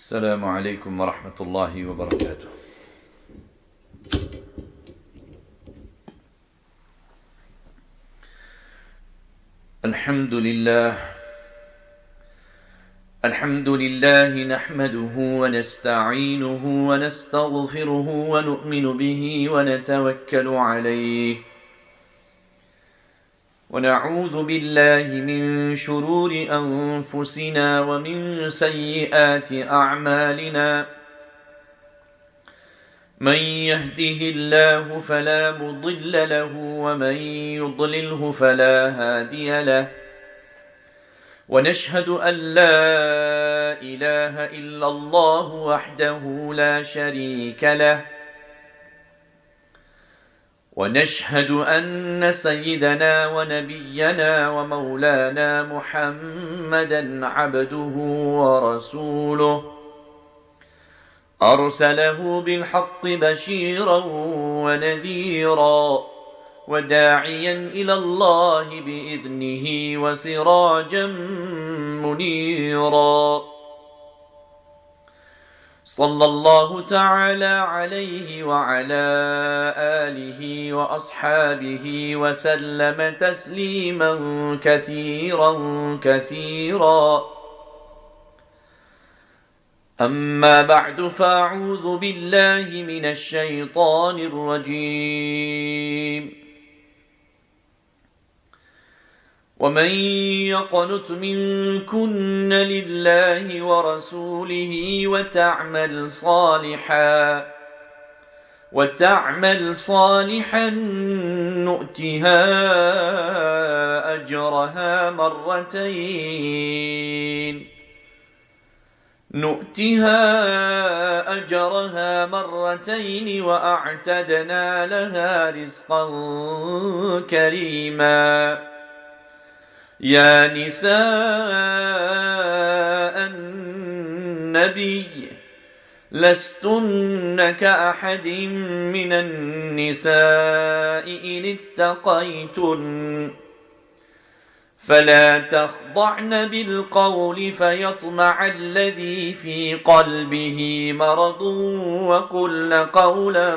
السلام عليكم ورحمة الله وبركاته. الحمد لله نحمده ونستعينه ونستغفره ونؤمن به ونتوكل عليه ونعوذ بالله من شرور أنفسنا ومن سيئات أعمالنا من يهده الله فلا مضل له ومن يضلله فلا هادي له ونشهد أن لا إله إلا الله وحده لا شريك له ونشهد أن سيدنا ونبينا ومولانا محمدا عبده ورسوله أرسله بالحق بشيرا ونذيرا وداعيا إلى الله بإذنه وسراجا منيرا صلى الله تعالى عليه وعلى آله وأصحابه وسلم تسليما كثيرا كثيرا. أما بعد فأعوذ بالله من الشيطان الرجيم. ومن يقنت منكن لله ورسوله وتعمل صالحا نؤتها أجرها مرتين وأعتدنا لها رزقا كريما. يا نساء النبي لستن كأحد من النساء إن اتقيتن فلا تخضعن بالقول فيطمع الذي في قلبه مرض وقلن قولا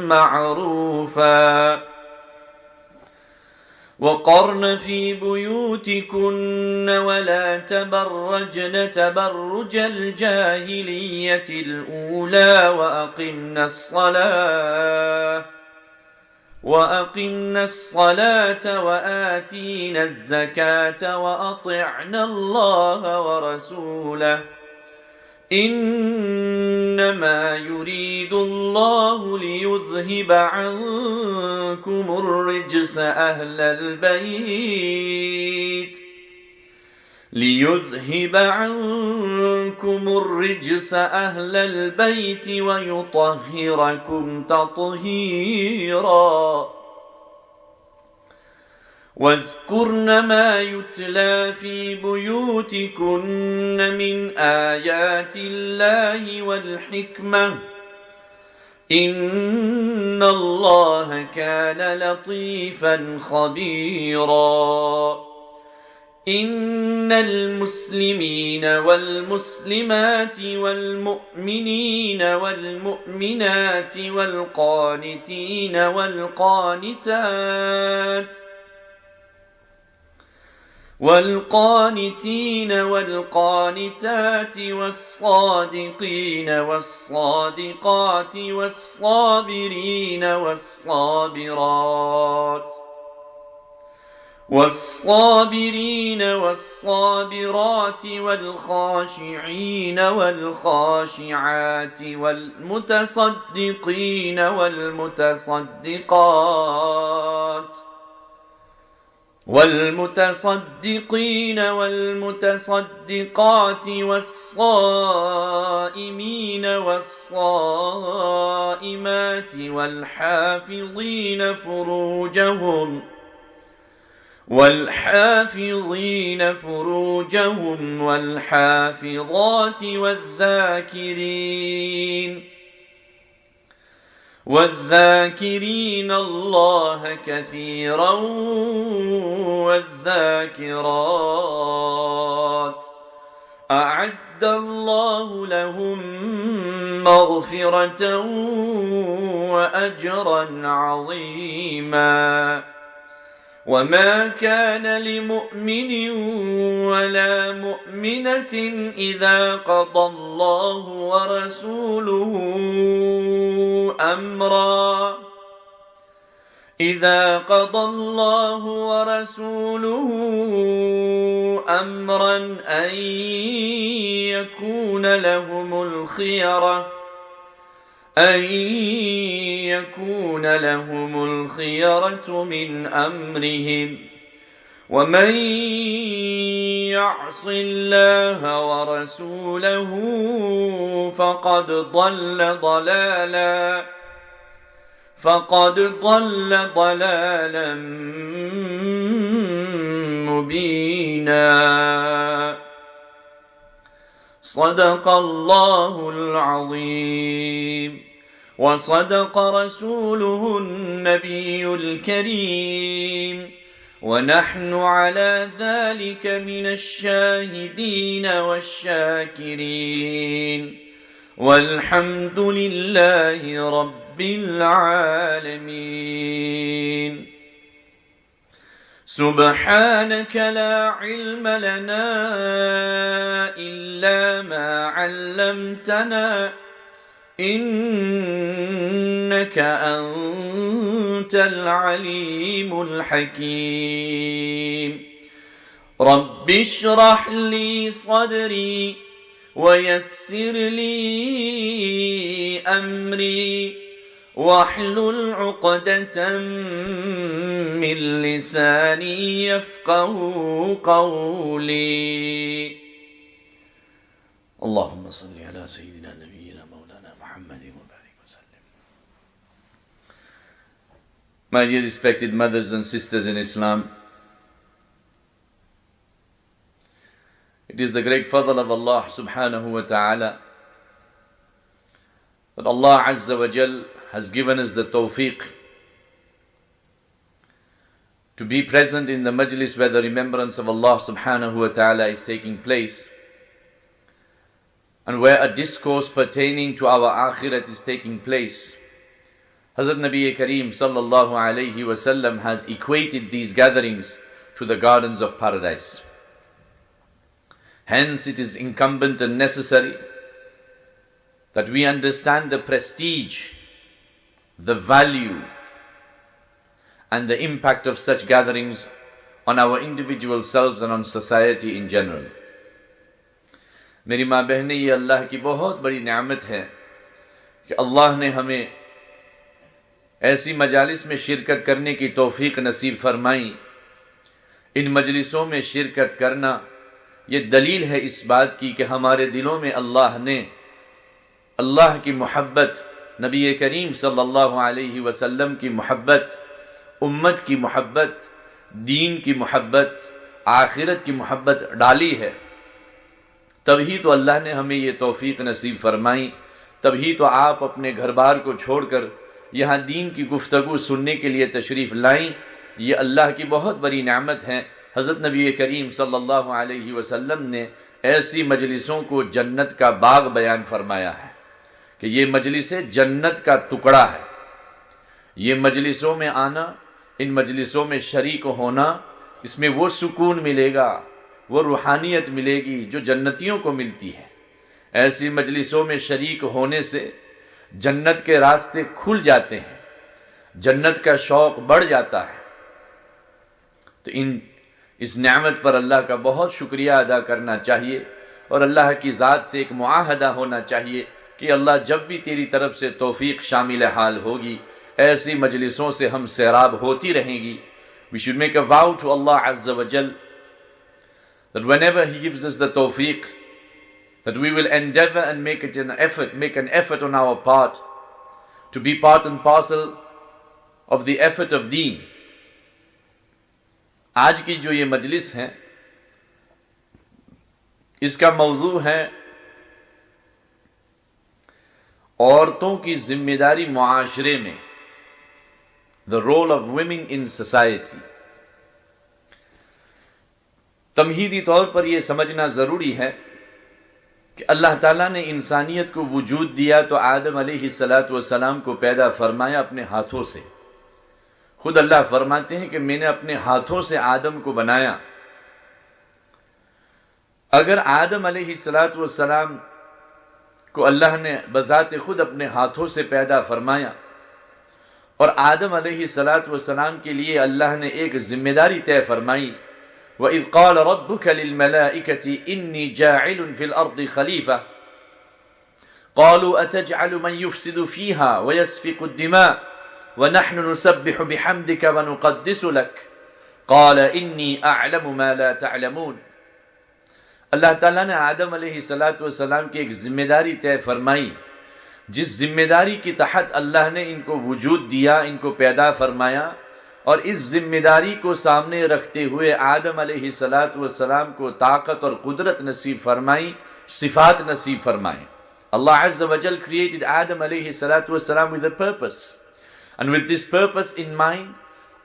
معروفا وقرن في بيوتكن ولا تبرجن تبرج الجاهلية الأولى وأقمنا الصلاة وآتينا الزكاة وأطعنا الله ورسوله إنما يريد الله ليذهب عنكم الرجس أهل البيت ويطهركم تطهيرا. واذكرن ما يتلى في بيوتكن من آيات الله والحكمة إن الله كان لطيفا خبيرا. إن المسلمين والمسلمات والمؤمنين والمؤمنات والقانتين والقانتات والصادقين والصادقات والصابرين والصابرات والخاشعين والخاشعات والمتصدقين والمتصدقات والصائمين والصائمات والحافظين فروجهم والحافظات والذاكرين الله كثيرا والذاكرات أعد أعد الله لهم مغفرة وأجرا عظيما وما كان لمؤمن ولا مؤمنة إذا قضى الله ورسوله أمرا أن يكون لهم الخيرة من أمرهم ومن يعص الله ورسوله فقد ضل ضلالا مبينا. صدق الله العظيم وصدق رسوله النبي الكريم ونحن على ذلك من الشاهدين والشاكرين والحمد لله رب العالمين. سبحانك لا علم لنا إلا ما علمتنا إنك أنت العليم الحكيم. رب اشرح لي صدري ويسر لي أمري واحلل عقدة من لساني يفقه قولي. اللهم صل على سيدنا نبينا مولانا محمد وبارك وسلم. My dear respected mothers and sisters in Islam, it is the great fadl of Allah subhanahu wa ta'ala that Allah Azza wa Jal has given us the tawfiq to be present in the majlis where the remembrance of Allah subhanahu wa ta'ala is taking place and where a discourse pertaining to our akhirat is taking place. Hazrat Nabi Kareem sallallahu alayhi wasallam has equated these gatherings to the gardens of paradise. Hence it is incumbent and necessary that we understand the prestige, the value and the impact of such gatherings on our individual selves and on society in general. मेरी माँ बहनें, ये अल्लाह की बहुत बड़ी नेमत है कि अल्लाह ने हमें ऐसी मजालिस में शिरकत करने की तौफीक नसीब फरमाई। इन मजलिसों में शिरकत करना ये दलील है इस बात की कि हमारे दिलों में अल्लाह ने अल्लाह की मोहब्बत, नबी करीम सल्लल्लाहु अलैहि वसल्लम की मोहब्बत, उम्मत की मोहब्बत, दीन की मोहब्बत, आखिरत की मोहब्बत डाली है। तभी तो अल्लाह ने हमें ये तौफीक नसीब फरमाई, तभी तो आप अपने घर बार को छोड़कर यहाँ दीन की गुफ्तगू सुनने के लिए तशरीफ लाएं। ये अल्लाह की बहुत बड़ी नेमत है। हज़रत नबी करीम सल्लल्लाहु अलैहि वसल्लम ने ऐसी मजलिसों को जन्नत का बाग बयान फरमाया है कि ये मजलिसें जन्नत का टुकड़ा है। ये मजलिसों में आना, इन मजलिसों में शरीक होना, इसमें वो सुकून मिलेगा, वो रूहानियत मिलेगी जो जन्नतियों को मिलती है। ऐसी मजलिसों में शरीक होने से जन्नत के रास्ते खुल जाते हैं, जन्नत का शौक बढ़ जाता है। तो इस नेमत पर अल्लाह का बहुत शुक्रिया अदा करना चाहिए और अल्लाह की ज़ात से एक मुआहदा होना चाहिए कि अल्लाह जब भी तेरी तरफ से तौफीक शामिल हाल होगी, ऐसी मजलिसों से हम सैराब होती रहेंगी। We should make a vow to Allah Azza wa Jal that whenever He gives us the tawfiq, that we will endeavor and make an effort on our part to be part and parcel of the effort of deen. आज की जो ये मजलिस है, इसका मौजू है औरतों की जिम्मेदारी मुआशरे में, the role of women in society. तमहीदी तौर पर यह समझना जरूरी है कि अल्लाह ताला ने इंसानियत को वजूद दिया तो आदम अलैहिस्सलातु वस्सलाम को पैदा फरमाया अपने हाथों से। खुद अल्लाह फरमाते हैं कि मैंने अपने हाथों से आदम को बनाया। अगर आदम अलैहिस्सलातु वस्सलाम को अल्लाह ने बजाते खुद अपने हाथों से पैदा फरमाया और आदम अलैहिस्सलातु वस्सलाम के लिए अल्लाह ने एक जिम्मेदारी तय फरमाई, वइज़ क़ाल रब्बुका लिल-मलाइकति इन्नी जाइलुन फिल अर्दि खलीफ़ा क़ालू अतजअलु मन युफ़्सिदु फ़ीहा व यस्फ़िकु दिमा व नहनु नुसब्बिहु बिहम्दिका व नुक़द्दिसु लक क़ाल इन्नी अअलमु मा ला तअलमून। अल्लाह ताला ने आदम अलैहिस्सलातु वस्सलाम की एक जिम्मेदारी तय फरमाई, जिस जिम्मेदारी के तहत अल्लाह ने इनको वजूद दिया, इनको पैदा फरमाया और इस जिम्मेदारी को सामने रखते हुए आदम अलैहिस्सलातु वस्सलाम को ताकत और कुदरत नसीब फरमाई, सिफात नसीब फरमाई। Allah Azza wa Jal created Adam अलैहिस्सलातु वस्सलाम with a purpose, and with this purpose in mind,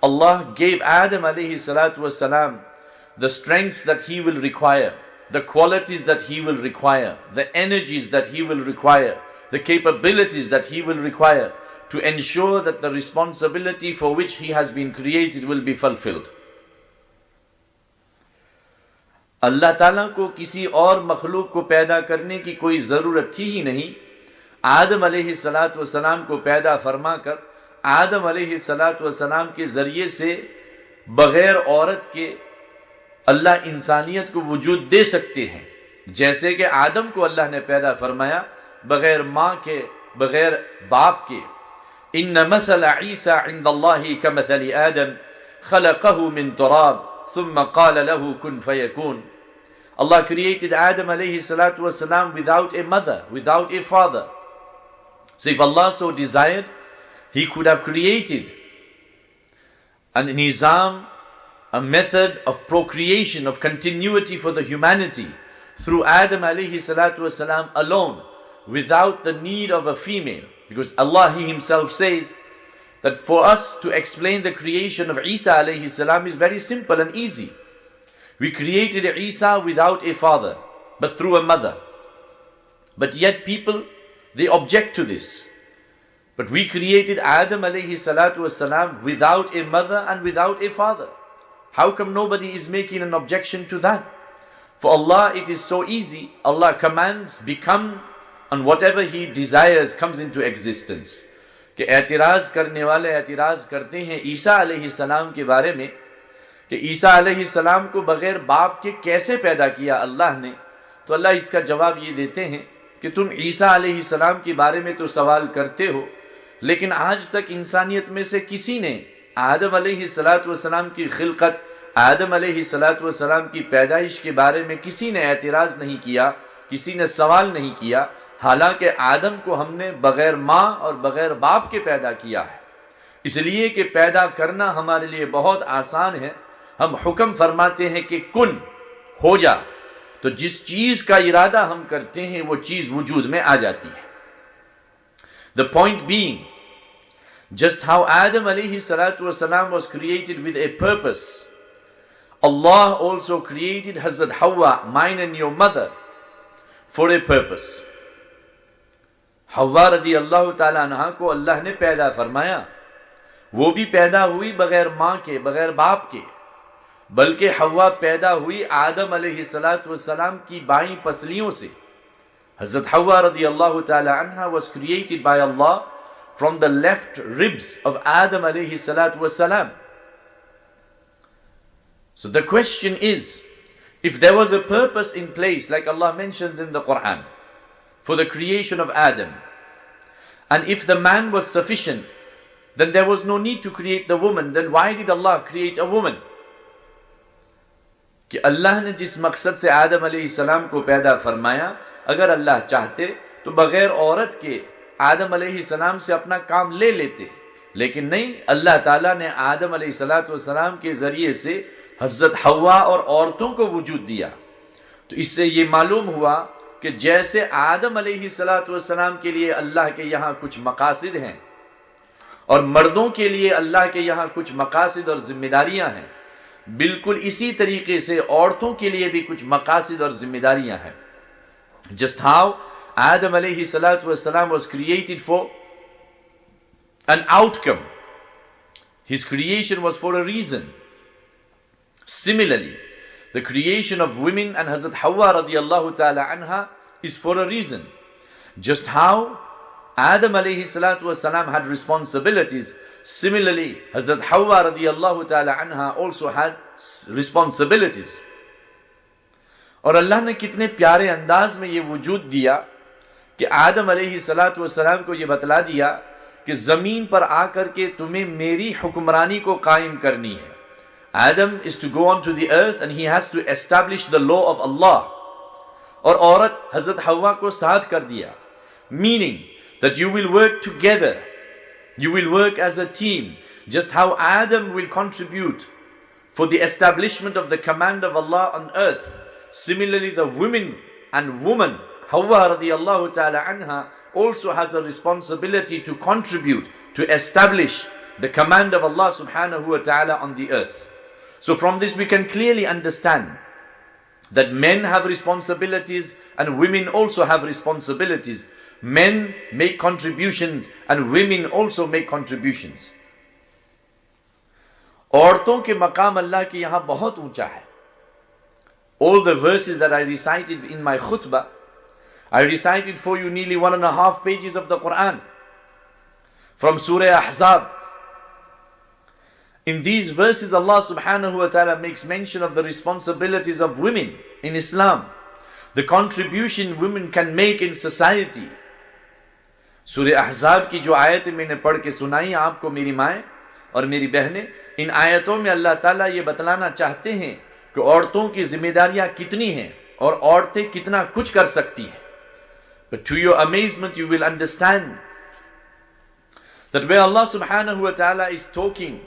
Allah gave Adam अलैहिस्सलातु वस्सलाम the strengths that he will require, the qualities that he will require, the energies that he will require, the capabilities that he will require to ensure that the responsibility for which he has been created will be fulfilled. अल्लाह ताला को किसी और मखलूक को पैदा करने की कोई जरूरत थी ही नहीं। आदम अलैहिस्सलातु वस्सलाम को पैदा फरमाकर आदम अलैहिस्सलातु वस्सलाम के जरिए से बगैर औरत के अल्लाह इंसानियत को वजूद दे सकते हैं। जैसे कि आदम को अल्लाह ने पैदा फरमाया बगैर मां के, बगैर बाप के। इन्न मसला ईसा इंदल्लाहि कमसली आदम खलक़हु मिन तुराब थुम्मा क़ाल लहू कुन फयकून। Allah created Adam alayhi salatu wasalam without a mother, without a father. So if Allah so desired, He could have created an nizam, a method of procreation, of continuity for the humanity through Adam alayhi salatu wasalam alone, without the need of a female. Because Allah He Himself says that for us to explain the creation of Isa alayhi salam is very simple and easy. We created Isa without a father, but through a mother. But yet people, they object to this. But we created Adam alayhi salatu wasalam without a mother and without a father. How come nobody is making an objection to that? For Allah it is so easy. Allah commands, become, and whatever He desires comes into existence. कि एतराज करने वाले एतराज करते हैं ईसा अलैहिस्सलाम के बारे में कि ईसा अलैहिस्सलाम को बगैर बाप के कैसे पैदा किया अल्लाह ने। तो अल्लाह इसका जवाब ये देते हैं कि तुम ईसा अलैहिस्सलाम के बारे में तो सवाल करते हो, लेकिन आज तक इंसानियत में से किसी ने आदम अलैहिस्सलातु वस्सलाम की खिलकत, आदम अलैहिस्सलातु वस्सलाम की पैदाइश के बारे में किसी ने एतराज नहीं किया, किसी ने सवाल नहीं किया। हालांकि आदम को हमने बगैर मां और बगैर बाप के पैदा किया है, इसलिए कि पैदा करना हमारे लिए बहुत आसान है। हम हुक्म फरमाते हैं कि कुन, हो जा, तो जिस चीज का इरादा हम करते हैं वो चीज वजूद में आ जाती है। The point being, just how Adam alayhi salatu wasalam was created with a purpose, Allah also created Hazrat Hawa, mine and your mother, for a purpose. हव्वा रदी अल्लाह ताला अन्हा को अल्लाह ने पैदा फरमाया, वो भी पैदा हुई बगैर मां के, बगैर बाप के, बल्कि हव्वा पैदा हुई आदम अलैहिस्सलातु वस्सलाम की बाईं पसलियों से। हजरत हव्वा रदी अल्लाह ताला अन्हा was created by Allah from the left ribs of Adam अलैहिस्सलातु वस्सलाम. So the question is, if there was a purpose in place, like Allah mentions in the Quran, for the creation of Adam, and if the man was sufficient, then there was no need to create the woman. Then why did Allah create a woman? कि अल्लाह ने जिस मकसद से आदम अलैहिस्सलाम को पैदा फरमाया, अगर अल्लाह चाहते तो बगैर औरत के आदम अलैहिस्सलाम से अपना काम ले लेते, लेकिन नहीं, अल्लाह ताला ने आदम अलैहिस्सलातु वस्सलाम के जरिए से हजरत हव्वा और औरतों को वजूद दिया। तो इससे ये मालूम हुआ कि जैसे आदम अलैहिस्सलातु वस्सलाम के लिए अल्लाह के यहाँ कुछ मकासिद हैं और मर्दों के लिए अल्लाह के यहाँ कुछ मकासिद और जिम्मेदारियां हैं, बिल्कुल इसी तरीके से औरतों के लिए भी कुछ मकासिद और जिम्मेदारियां हैं। Just how Adam alayhi salatu wasalam was created for an outcome. His creation was for a reason. Similarly, the creation of women and Hazrat Hawa radiyallahu ta'ala anha is for a reason. Just how Adam alayhi salatu wasalam had responsibilities, similarly Hazrat Hawa radiyallahu ta'ala anha also had responsibilities. और अल्लाह ने कितने प्यारे अंदाज में ये वजूद दिया कि आदम अलैहि सलातु वस्सलाम को ये बतला दिया कि जमीन पर आकर के तुम्हें मेरी हुक्मरानी को कायम करनी है. Adam is to go on to the earth and he has to establish the law of Allah. और औरत हजरत हवा को साथ कर दिया, meaning that you will work together, you will work as a team. Just how Adam will contribute for the establishment of the command of Allah on earth, similarly the woman Hawa radiyallahu ta'ala anha also has a responsibility to contribute to establish the command of Allah subhanahu wa ta'ala on the earth. So from this we can clearly understand that men have responsibilities and women also have responsibilities. Men make contributions and women also make contributions. औरतों के मकाम अल्लाह के यहाँ बहुत ऊंचा है. All the verses that I recited in my khutbah, I recited for you nearly 1.5 pages of the Quran from Surah Ahzab. In these verses, Allah subhanahu wa ta'ala makes mention of the responsibilities of women in Islam, the contribution women can make in society. Surah Ahzab की जो आयतें मैंने पढ़ के सुनाई आपको मेरी माएँ और मेरी बहनें, इन आयतों में अल्लाह ताला ये बतलाना चाहते हैं कि औरतों की जिम्मेदारियां कितनी हैं और औरतें कितना कुछ कर सकती हैं. But to your amazement you will understand that where Allah subhanahu wa ta'ala is talking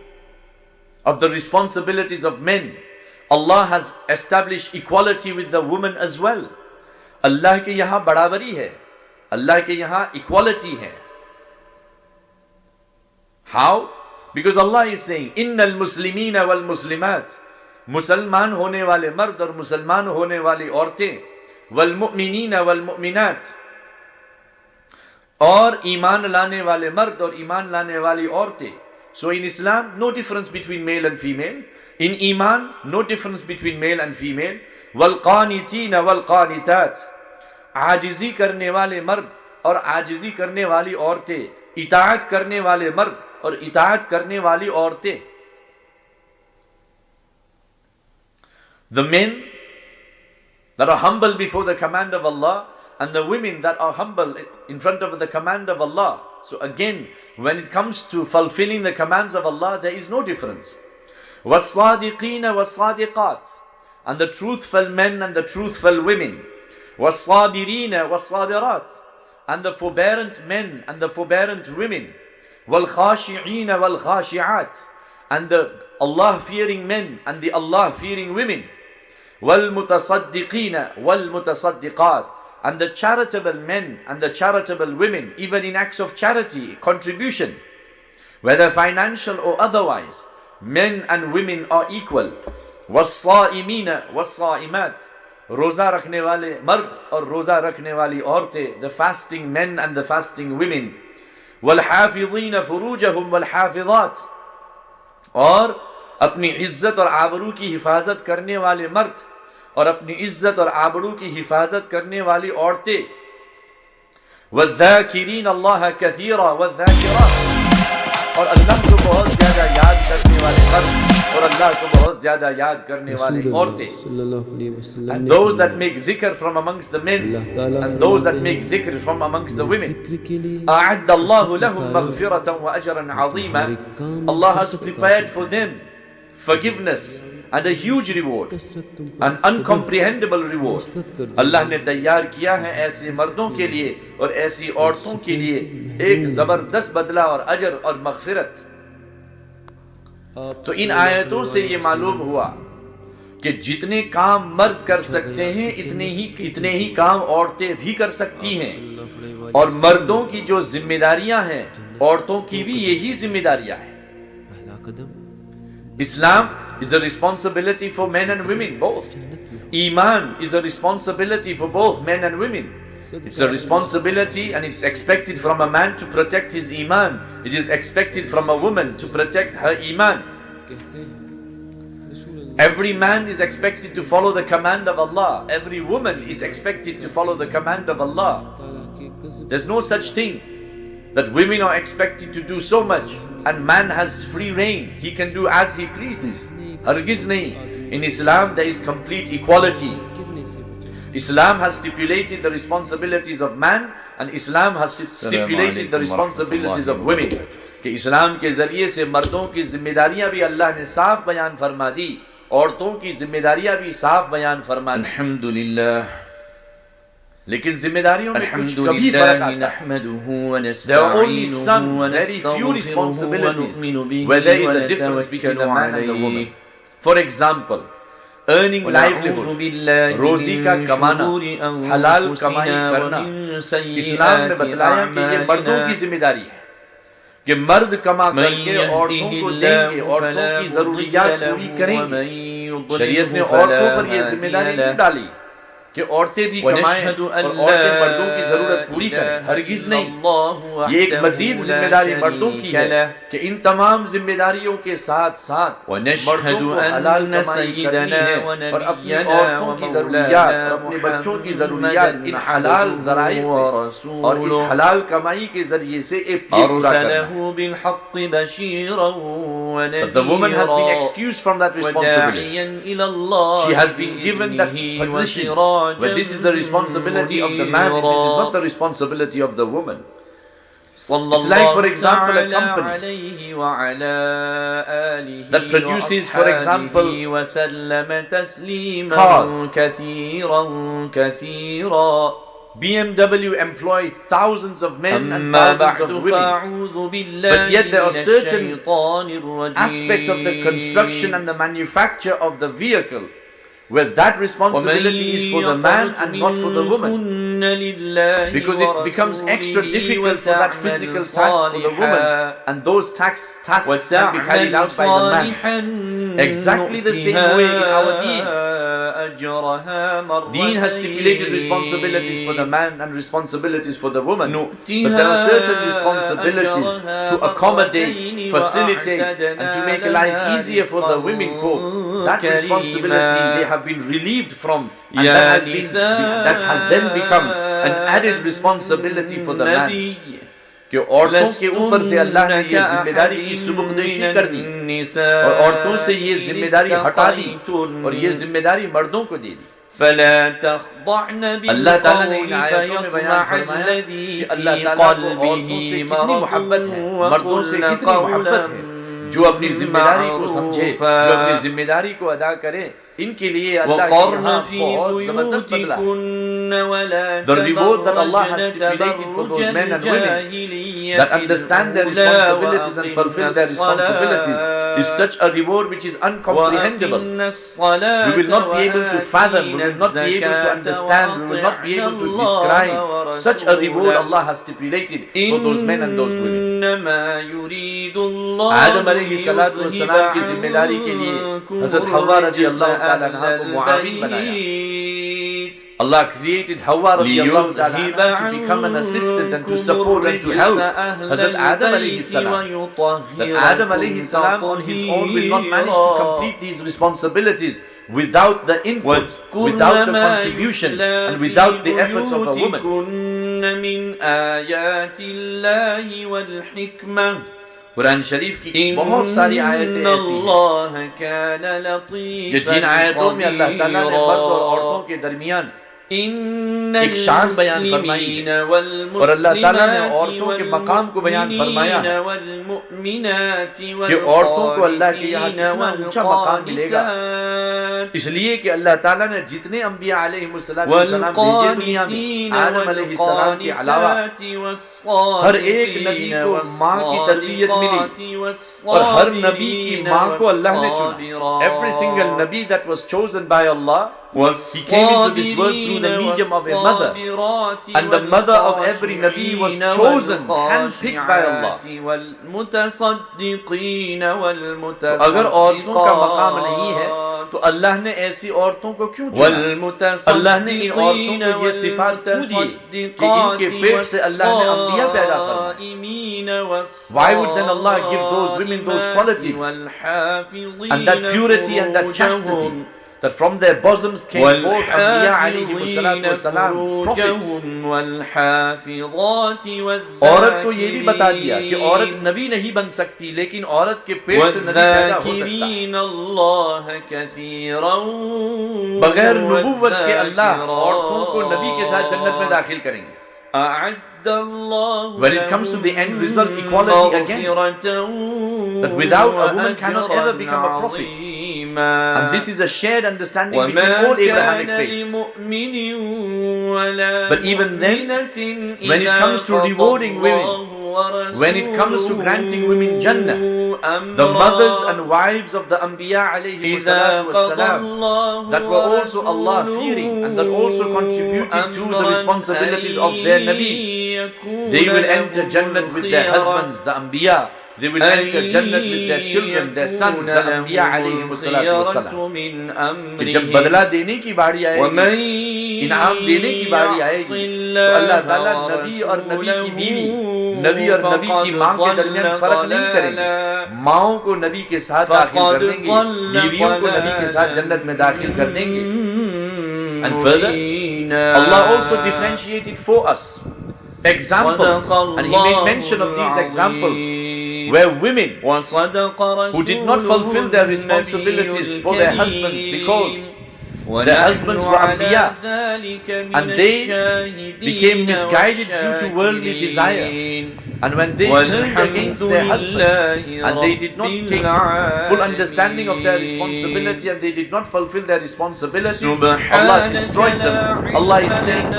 of the responsibilities of men, Allah has established equality with the woman as well. Allah के यहाँ बराबरी है, Allah के यहाँ equality है. How? Because Allah is saying, innal muslimina wal muslimat, मुसलमान होने वाले मर्द और मुसलमान होने वाली औरतें, वल मुमिनीना वल मुमिनात, और ईमान लाने वाले मर्द और ईमान लाने वाली औरतें. So in Islam, no difference between male and female. In Iman, no difference between male and female. वल कानितीना वल कानितात, आजिजी करने वाले मर्द और आजिजी करने वाली औरतें, इताअत करने वाले मर्द और इताअत करने वाली औरतें. The men that are humble before the command of Allah and the women that are humble in front of the command of Allah. So again, when it comes to fulfilling the commands of Allah, there is no difference. وَالصَّادِقِينَ وَالصَّادِقَاتِ, and the truthful men and the truthful women. وَالصَّابِرِينَ وَالصَّابِرَاتِ, and the forbearant men and the forbearant women. وَالْخَاشِعِينَ وَالْخَاشِعَاتِ, and the Allah-fearing men and the Allah-fearing women. وَالْمُتَصَدِّقِينَ وَالْمُتَصَدِّقَاتِ, and the charitable men and the charitable women, even in acts of charity, contribution, whether financial or otherwise, men and women are equal. وَالصَّائِمِينَ وَالصَّائِمَاتِ, रोजा रखने वाले मर्द और रोजा रखने वाली औरतें, the fasting men and the fasting women. وَالْحَافِظِينَ فُرُوجَهُمْ وَالْحَافِظَاتِ, और अपनी इज्जत और आबरू की हिफाजत करने वाले मर्द और अपनी इज्जत और आबरू की हिफाजत करने वाली औरतें. वज़ाकिरीन अल्लाह कसीरा वज़ाकिरात, और अल्लाह को बहुत ज्यादा याद करने वाले मर्द और अल्लाह को बहुत ज्यादा याद करने वाली औरतें. And those that make zikr from amongst the men and those that make zikr from amongst the women. أعد الله لهم مغفرة وأجرا عظيما, Allah has prepared for them forgiveness and a huge reward, an uncomprehendable reward. अल्लाह ने तैयार किया है ऐसे मर्दों के लिए और ऐसी औरतों के लिए एक जबरदस्त बदला और अजर और मगफिरत. तो इन आयतों से ये मालूम हुआ कि जितने काम मर्द कर सकते हैं इतने ही काम औरतें भी कर सकती हैं, और मर्दों की जो जिम्मेदारियां हैं औरतों की भी यही जिम्मेदारियां हैं. Islam is a responsibility for men and women, both. Iman is a responsibility for both men and women. It's a responsibility and it's expected from a man to protect his Iman. It is expected from a woman to protect her Iman. Every man is expected to follow the command of Allah. Every woman is expected to follow the command of Allah. There's no such thing that women are expected to do so much and man has free reign. He can do as he pleases. Hargiz nahi. In Islam there is complete equality. Islam has stipulated the responsibilities of man and Islam has stipulated the responsibilities of women. कि इस्लाम के जरिए से मर्दों की जिम्मेदारियां भी अल्लाह ने साफ बयान फरमा दी, औरतों की जिम्मेदारियां भी साफ बयान फरमा दी। अल्हम्दुलिल्लाह। लेकिन जिम्मेदारियों में कुछ कभी फर्क आता है। There are only some very few responsibilities where there is a difference between the man and the woman. For example, earning livelihood, रोजी का कमाना, हलाल कमाई करना, इस्लाम ने बतलाया कि ये मर्दों की जिम्मेदारी है कि मर्द कमा करके औरतों को देंगे, औरतों की जरूरियात पूरी करेंगे। शरीयत ने औरतों पर ये जिम्मेदारी नहीं डाली कि औरतें भी कमाएं और औरतें मर्दों की जरूरत पूरी करें। हरगिज नहीं। ये एक मजीद जिम्मेदारी मर्दों की है कि इन तमाम जिम्मेदारियों के साथ साथ मर्दों को हलाल कमाई करनी है और अपनी औरतों की जरूरियात और अपने बच्चों की जरूरियात इन हलाल जराए से और इस हलाल कमाई के जरिए से एक पूरा करना। But the woman has been excused from that responsibility. She has been given that position. But this is the responsibility of the man, this is not the responsibility of the woman. It's like, for example, a company that produces, for example, cars. BMW employ thousands of men and thousands of women. But yet there are certain aspects of the construction and the manufacture of the vehicle where that responsibility is for the man and not for the woman. Because it becomes extra difficult for that physical task for the woman, and those tasks can be carried out by the man. Exactly the same way in our deen. Deen has stipulated responsibilities for the man and responsibilities for the woman. But there are certain responsibilities to accommodate, facilitate, and to make life easier for the women folk. That responsibility they have been relieved from, and that has then become an added responsibility for the man. कि औरतों के ऊपर से अल्लाह ने ये जिम्मेदारी की सुबुकदेशी कर दी और औरतों से ये जिम्मेदारी हटा दी और ये जिम्मेदारी मर्दों को दे दी। अल्लाह ताला ने इन आयतों में बयान फरमाया कि अल्लाह ताला को औरतों से कितनी मोहब्बत है, मर्दों से कितनी मोहब्बत है। जो अपनी जिम्मेदारी को समझे, जो अपनी जिम्मेदारी को अदा करे, इनके लिए अल्लाह बहुत जबरदस्त बदला। The reward that Allah has stipulated for those men and women that understand their responsibilities and fulfill their responsibilities is such a reward which is uncomprehendable. We will not be able to fathom, we will not be able to understand, we will not be able to describe such a reward Allah has stipulated for those men and those women. आदम अलैहिस्सलातु वस्सलाम की जिम्मेदारी के लिए हज़रत हव्वा रज़ियल्लाहु ताला अन्हा को मुआविन बनाया। Allah created Hawwa radiallahu ta'ala to become an assistant and to support and to help Hazrat Adam alayhi salam. That Adam alayhi salam on his own will not manage to complete these responsibilities without the input, without the contribution and without the efforts of a woman. Quran शरीफ की बहुत सारी आयतें ऐसी हैं जिन आयतों में अल्लाह ताला ने मर्द और औरतों के दरमियान एक शान बयान फरमाई और अल्लाह ताला ने औरतों के मकाम को बयान फरमाया कि औरतों को अल्लाह के यहाँ कितना ऊंचा मकाम मिलेगा। इसलिए कि अल्लाह ताला ने जितने अंबिया अलैहिमुस्सलाम भेजे दुनिया में आदम अलैहिस्सलाम के अलावा हर एक नबी को माँ की तरबियत मिली और हर नबी की माँ को अल्लाह ने चुना. Every single nabi that was chosen by Allah, he came into this world through the medium of a mother, and the mother of every nabi was chosen, handpicked by Allah. तो अगर औरतों का मकाम नहीं है तो अल्लाह ने ऐसी औरतों को क्यों चुना? अल्लाह ने इन औरतों को ये सिफात क्यों दी कि इनके पेट से अल्लाह ने अंबिया पैदा फरमाए? Why would then Allah give those women those qualities and that purity and that chastity, that from their bosoms came forth Anbiya alayhimussalatu wassalam, prophets. औरत को ये भी बता दिया कि औरत नबी नहीं बन सकती, लेकिन औरत के पेट से नबी पैदा हो सकता है. बगैर नबूवत के अल्लाह औरतों को नबी के साथ जन्नत में दाखिल करेंगे. When it comes to the end result, equality again, that without a woman cannot ever become a prophet. And this is a shared understanding between all Abrahamic faiths. But even then, when it comes to rewarding women, when it comes to granting women Jannah, the mothers and wives of the Anbiya alayhimussalam that were also Allah fearing and that also contributed to the responsibilities of their Nabis, they will enter Jannah with their husbands, the Anbiya. They will enter Jannah with their children, their sons, the Anbiya alayhimussalatu wassalam. कि जब बदला देने की बारी आएगी, इनाम देने की बारी आएगी, तो अल्लाह ताला नबी और नबी की बीवी, नबी और नबी की माँ के दरमियान फर्क नहीं करेंगे. माओं को नबी के साथ दाखिल कर देंगे, बीवियों को नबी के साथ जन्नत में दाखिल कर देंगे. And further, Allah also differentiated for us examples, and He made mention of these examples where women who did not fulfill their responsibilities for their husbands because their husbands were Anbiya and they became misguided due to worldly desire, and when they turned against their husbands and they did not take full understanding of their responsibility and they did not fulfill their responsibilities, Allah destroyed them. Allah is saying,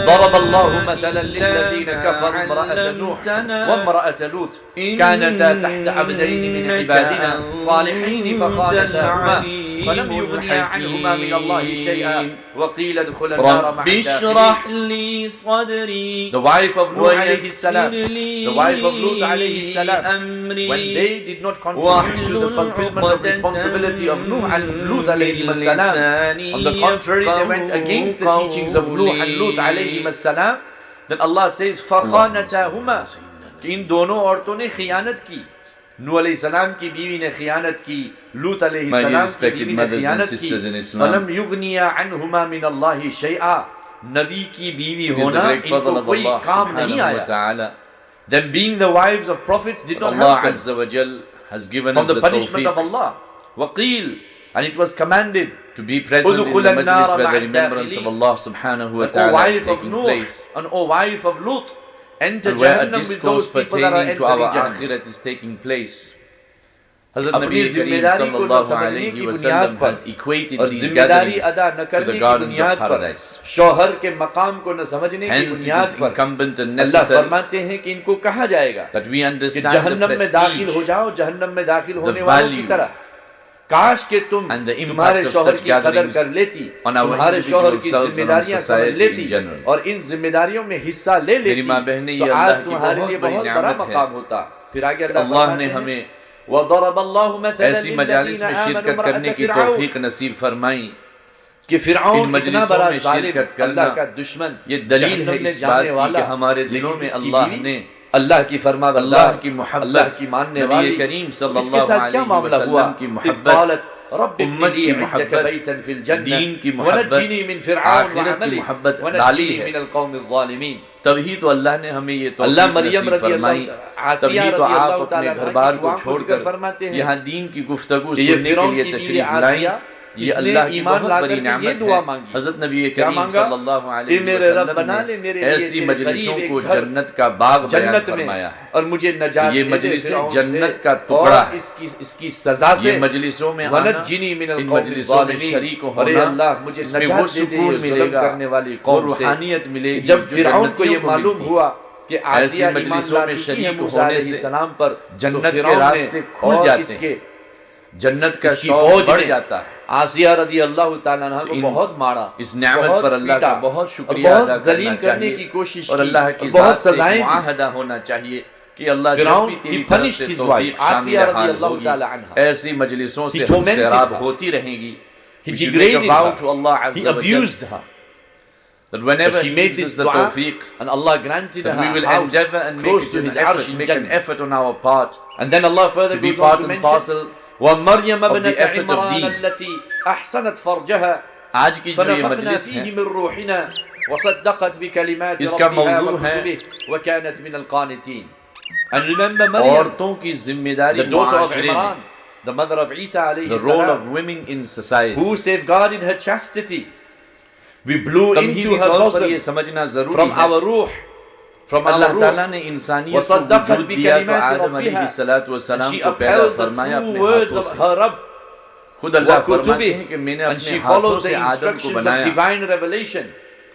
ضرب الله مثلا للذين كفروا امرأة نوح وامرأة لوط كانتا تحت عبدين من عبادنا صالحين فخانتاهما فلم يغنيا عنهما من الله شيئا وقيل ادخلا النار مع الداخلين. The wife of Nuh alayhi salam, the wife of Lut alayhi salam, when they did not contribute to the fulfillment of responsibility of Nuh and Lut alayhi salam, on the contrary they went against the teachings of Nuh and Lut alayhi salam, then Allah says فَخَانَتَاهُمَا, कि इन दोनों औरतों ने खियानत की. नूह अलैहि सलाम की बीवी ने खियानत की, लूत अलैहि सलाम की बीवी ने खियानत की. फलम युगनिया अन्हुमा मिन अल्लाहि शैआ, नबी की बीवी होना इनको कोई काम नहीं आया. Them being the wives of prophets did not help them. Allah Azza wa Jal has given us the punishment of Allah. Waqil, and it was commanded to be present in the majlis where the remembrance of Allah subhanahu wa ta'ala is taking place. And O wife of Lut, enter Jahannam with those people that are entering Jahannam is taking place. Hazrat Nabi Kareem sallallahu alayhi wa sallam has equated these gatherings to the gardens of paradise. शौहर के मकाम को न समझने की बुनियाद पर incumbent and necessary फरमाते हैं कि इनको कहा जाएगा that we understand जहन्नम में दाखिल हो जाओ, जहन्नम में दाखिल होने वालों की तरह. काश के तुम तुम्हारे शौहर की कदर कर लेती, तुम्हारे शौहर की जिम्मेदारियां समझ लेती और इन जिम्मेदारियों में हिस्सा ले लेती, तो आज तुम्हारे लिए बहुत बड़ा मकाम होता. फिर आगे अल्लाह ने हमें ऐसी मजालिस में शिरकत करने की तौफीक नसीब फरमाई कि फिरऔन इतना बड़ा शिरकत करना का दुश्मन, ये दलील है इस बात की कि हमारे दिलों में अल्लाह ने अल्लाह की फरमा, अल्लाह की मोहब्बत की मानने वाले करीम सल्लल्लाहु अलैहि वसल्लम की मोहब्बत, उम्मत की मोहब्बत, दीन की मोहब्बत, आखिरत की मोहब्बत डाली है. तभी तो अल्लाह ने हमें ये अल्लाह मरियम रज़ी अल्लाह, तभी तो आप अपने घर बार को छोड़कर यहाँ दीन की गुफ्तगू सुनने के लिए तशरीफ लाए ये अल्लाह की बहुत बड़ी नेमत है। हजरत नबी करीम सल्लल्लाहु अलैहि वसल्लम ने ऐसी मजलिसों को जन्नत का बाग बयान फरमाया है और मुझे नजात ये मजलिस जन्नत का टुकड़ा है। इसकी सजा से ये मजलिसों में आना, इन मजलिसों में शरीक होना, अल्लाह मुझे वो सुकून मिलेगा, करने वाली कौम से रूहानियत मिलेगी। जब फिरौन को ये मालूम हुआ कि आसिया मजलिसों में शरीक होने से सलाम पर जन्नत के रास्ते खुल जाते हैं, जन्नत का फौज बढ़ जाता है। आसिया रज़ी अल्लाह तआला अन्हा को बहुत मारा, इस नेमत पर अल्लाह का बहुत शुक्रिया बहुत जलील करने की कोशिश और अल्लाह की बहुत सजाएं मुआहदा होना चाहिए कि अल्लाह फिरौन जब भी तेरी punished तरफ से his तौफीक wife, आसिया शामिल हाल रज़ी होगी, अल्लाह तआला ऐसी मजलिसों से He हम tormented सैराब her. होती रहेंगी। He We should degraded make a vow her. to Allah He Azza wa abused Jal her. that whenever But she he made gives this us the dua tawfiq, and Allah granted that her we will a house endeavor and close make to it his an arsh effort, in make an Jannah. effort on our part And then Allah further to be goes on part to and mention parcel وَمَرْيَمَ of the ابْنَةَ effort of عِمْرَانَ deen. التي أحسنت فرجها आज की जो ये فنفخنا मजलिस فيه है من روحنا وصدقت بكلمات इसका ربها मौजू है وكتبه وكانت من القانتين. And remember Maryam, औरतों की जिम्मेदारी the daughter of मुआशरे Imran, में, the mother of Isa alayhi the role salam, of women in society, who safeguarded her chastity. We blew into तमहीदी her तौर पर ये bosom समझना जरूरी from है। our ruh, from our अल्लाह ताला ruh. ने इंसानियत को वसद्दक़त वजूद दिया तो बिकलिमात आदम रब्बिहा. अलैहिस्सलातु वस्सलाम She को पैदा upheld the फरमाया true अपने words हाथों of से। her Rabb. खुद अल्लाह फरमाते وكتبه, हैं कि मैंने and अपने she हाथों followed से the आदम को instructions of बनाया। divine revelation.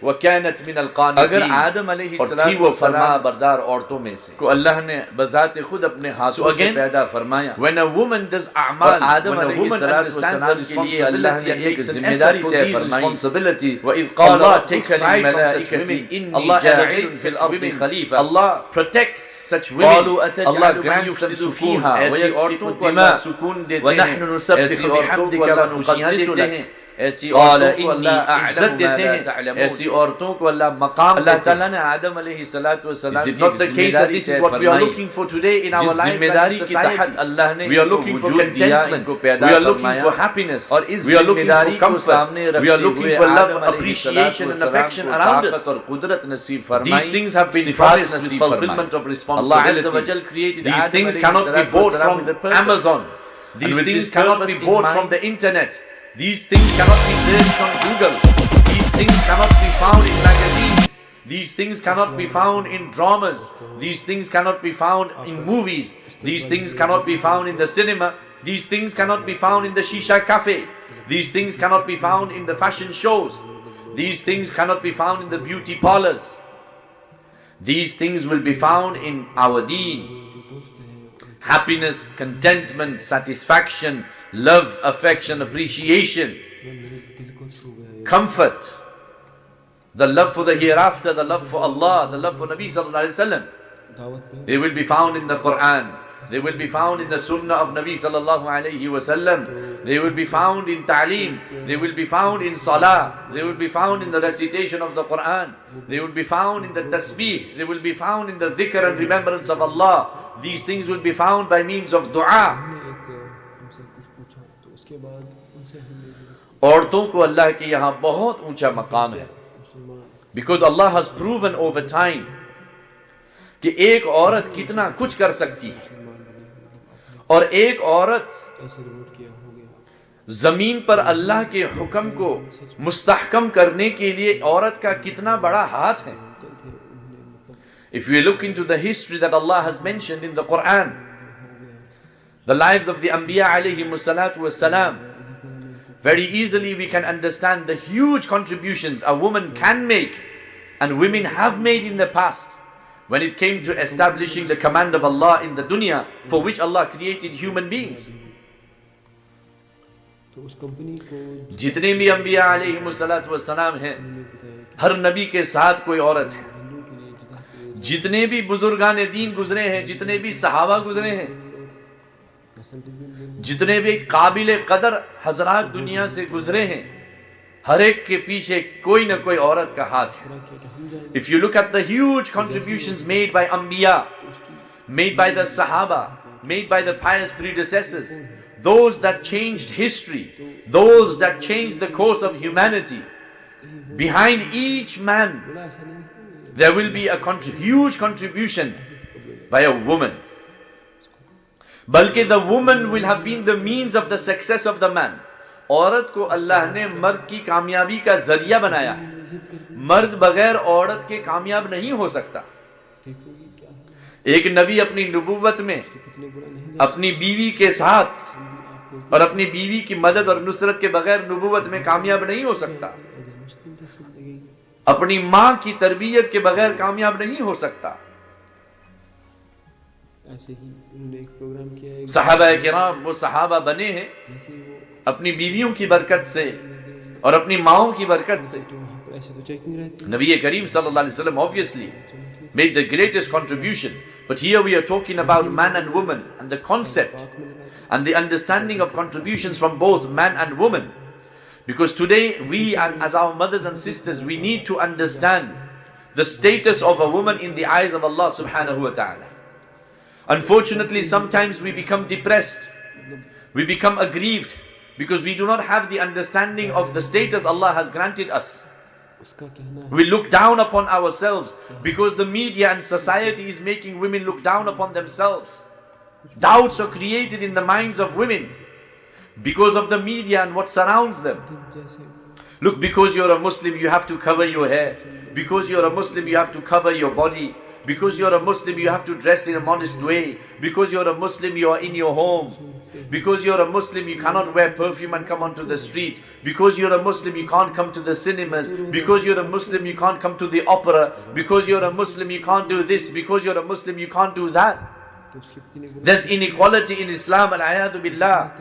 وكانت من अगर القانتين. आदम और थी अलैहिस्सलातु वो फरमा वस्सलाम बरदार औरतों में से. को अल्लाह ने बजाते खुद अपने हाथों से again, पैदा फरमाया, When a woman does और a'mal, Adam when a woman understands her अलैहिस्सलातु वस्सलाम के लिए अल्लाह responsibility ने and एक makes an जिम्मेदारी effort for तय these फरमाई, responsibilities, वइज़ क़ाल Allah रब्बुका takes pride from such लिलमलाइकति women. इन्नी Allah जाइलुन elevates फिल such अर्दि women. खलीफा। Allah protects such क़ालू women. अतजअलु Allah मन grants them युफ़्सिदु सुकून. फ़ीहा ऐसी वयस्फ़िकु औरतों को दिमा अल्लाह सुकून देते वनहनु हैं, नुसब्बिहु ऐसी औरतों बिहम्दिका को अल्लाह वनुक़द्दिसु खुशियाँ देते लक। हैं, ऐसी क़ाल औरतों को इन्नी अल्लाह अअलमु इज्जत मा देते ला हैं, तअलमून। ऐसी औरतों को अल्लाह मकाम अल्लाह देते हैं. ताला ने आदम अलैहिस्सलातु वस्सलाम Is it की not एक the case that जिम्मेदारी this तय is what we are फरमाई, looking for today in our जिस lives and जिम्मेदारी in के तहत society? अल्लाह ने We are इनको looking for वजूद दिया, contentment. इनको पैदा We are looking फरमाया, for happiness. और इस We are looking for जिम्मेदारी को comfort. सामने We are रखते looking हुए for love, Adam appreciation and अलैहिस्सलातु affection वस्सलाम को around us. ताकत और कुदरत नसीब These फरमाई, things have been सिफात promised with नसीब fulfillment फरमाई। of Allah Azza wa responsibility. Jal created These Adam things cannot be अलैहिस्सलातु bought वस्सलाम from with a purpose. Amazon. And These with things this cannot be purpose in bought mind, from the internet. These things cannot be searched on Google. These things cannot be found in magazines. These things cannot be found in dramas. These things cannot be found in movies. These things cannot be found in the cinema. These things cannot be found in the shisha cafe. These things cannot be found in the fashion shows. These things cannot be found in the beauty parlors. These things will be found in our deen. Happiness, contentment, satisfaction, love, affection, appreciation, comfort, the love for the hereafter, the love for Allah, the love for Nabi sallallahu alaihi wasallam. They will be found in the Quran. They will be found in the Sunnah of Nabi sallallahu alaihi wasallam. They will be found in Ta'aleem. They will be found in Salah. They will be found in the recitation of the Quran. They will be found in the Tasbih. They will be found in the dhikr and remembrance of Allah. These things will be found by means of dua. औरतों को अल्लाह के यहाँ बहुत ऊंचा मकाम है. Because Allah has proven over time कि एक औरत कितना कुछ कर सकती है, और एक औरत जमीन पर अल्लाह के हुक्म को मुस्तहकम करने के लिए औरत का कितना बड़ा हाथ है. If we look into the history that Allah has mentioned in the Quran, the lives of the Anbiya alayhimu salatu wassalam, very easily we can understand the huge contributions a woman can make and women have made in the past when it came to establishing the command of Allah in the dunya for which Allah created human beings. जितने भी अंबिया अलैहिमुस सलातु वस्सलाम हैं, हर नबी के साथ कोई औरत है. जितने भी बुजुर्गान दीन गुजरे हैं, जितने भी सहाबा गुजरे हैं, जितने भी काबिल कदर हजरात दुनिया से गुजरे हैं, हर एक के पीछे कोई न कोई औरत का हाथ है. If you look at the huge contributions made by Anbiya, made by the Sahaba, made by the pious predecessors, those that changed history, those that changed the course of humanity, behind each man there will be a huge contribution by a woman. Balki the woman will have been the means of the success of the man. औरत को अल्लाह ने मर्द की कामयाबी का जरिया बनाया है। मर्द बगैर औरत के कामयाब नहीं हो सकता। एक नबी अपनी नबुव्वत में अपनी बीवी के साथ और अपनी बीवी की मदद और नुसरत के बगैर नबुव्वत में कामयाब नहीं हो सकता। अपनी मां की तरबियत के बगैर कामयाब नहीं हो सकता। ऐसे ही उन्होंने एक प्रोग्राम किया है, सहाबा किराम वो सहाबा बने हैं अपनी बीवियों की बरकत से और अपनी माओं की बरकत से। ऐसे तो चेकिंग रहती है। नबी करीम सल्लल्लाहु अलैहि वसल्लम obviously made the greatest contribution, but here we are talking about man and woman and the concept and the understanding of contributions from both man and woman. Because today we, and as our mothers and sisters, we need to understand the status of a woman in the eyes of Allah subhanahu wa ta'ala. Unfortunately, sometimes we become depressed, we become aggrieved, because we do not have the understanding of the status Allah has granted us. We look down upon ourselves because the media and society is making women look down upon themselves. Doubts are created in the minds of women because of the media and what surrounds them. Look, because you're a Muslim, you have to cover your hair. Because you're a Muslim, you have to cover your body. Because you're a Muslim, you have to dress in a modest way. Because you're a Muslim, you are in your home. Because you're a Muslim, you cannot wear perfume and come onto the streets. Because you're a Muslim, you can't come to the cinemas. Because you're a Muslim, you can't come to the opera. Because you're a Muslim, you can't do this. Because you're a Muslim, you can't do that. There's inequality in Islam, al-ayadu billah.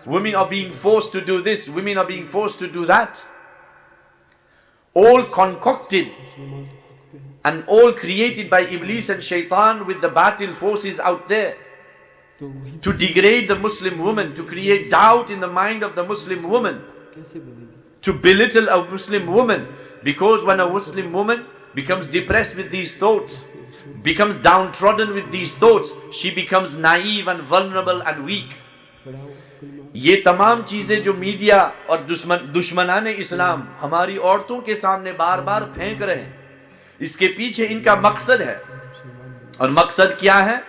Women are being forced to do this, women are being forced to do that. All concocted and all created by Iblis and Shaitan with the battle forces out there to degrade the Muslim woman, to create doubt in the mind of the Muslim woman, to belittle a Muslim woman. Because when a Muslim woman becomes depressed with these thoughts, becomes downtrodden with these thoughts, she becomes naive and vulnerable and weak. ये तमाम चीजें जो media और दुश्मनाने इस्लाम हमारी औरतों के सामने बार बार फेंक रहे हैं, इसके पीछे इनका मकसद है। और मकसद क्या है?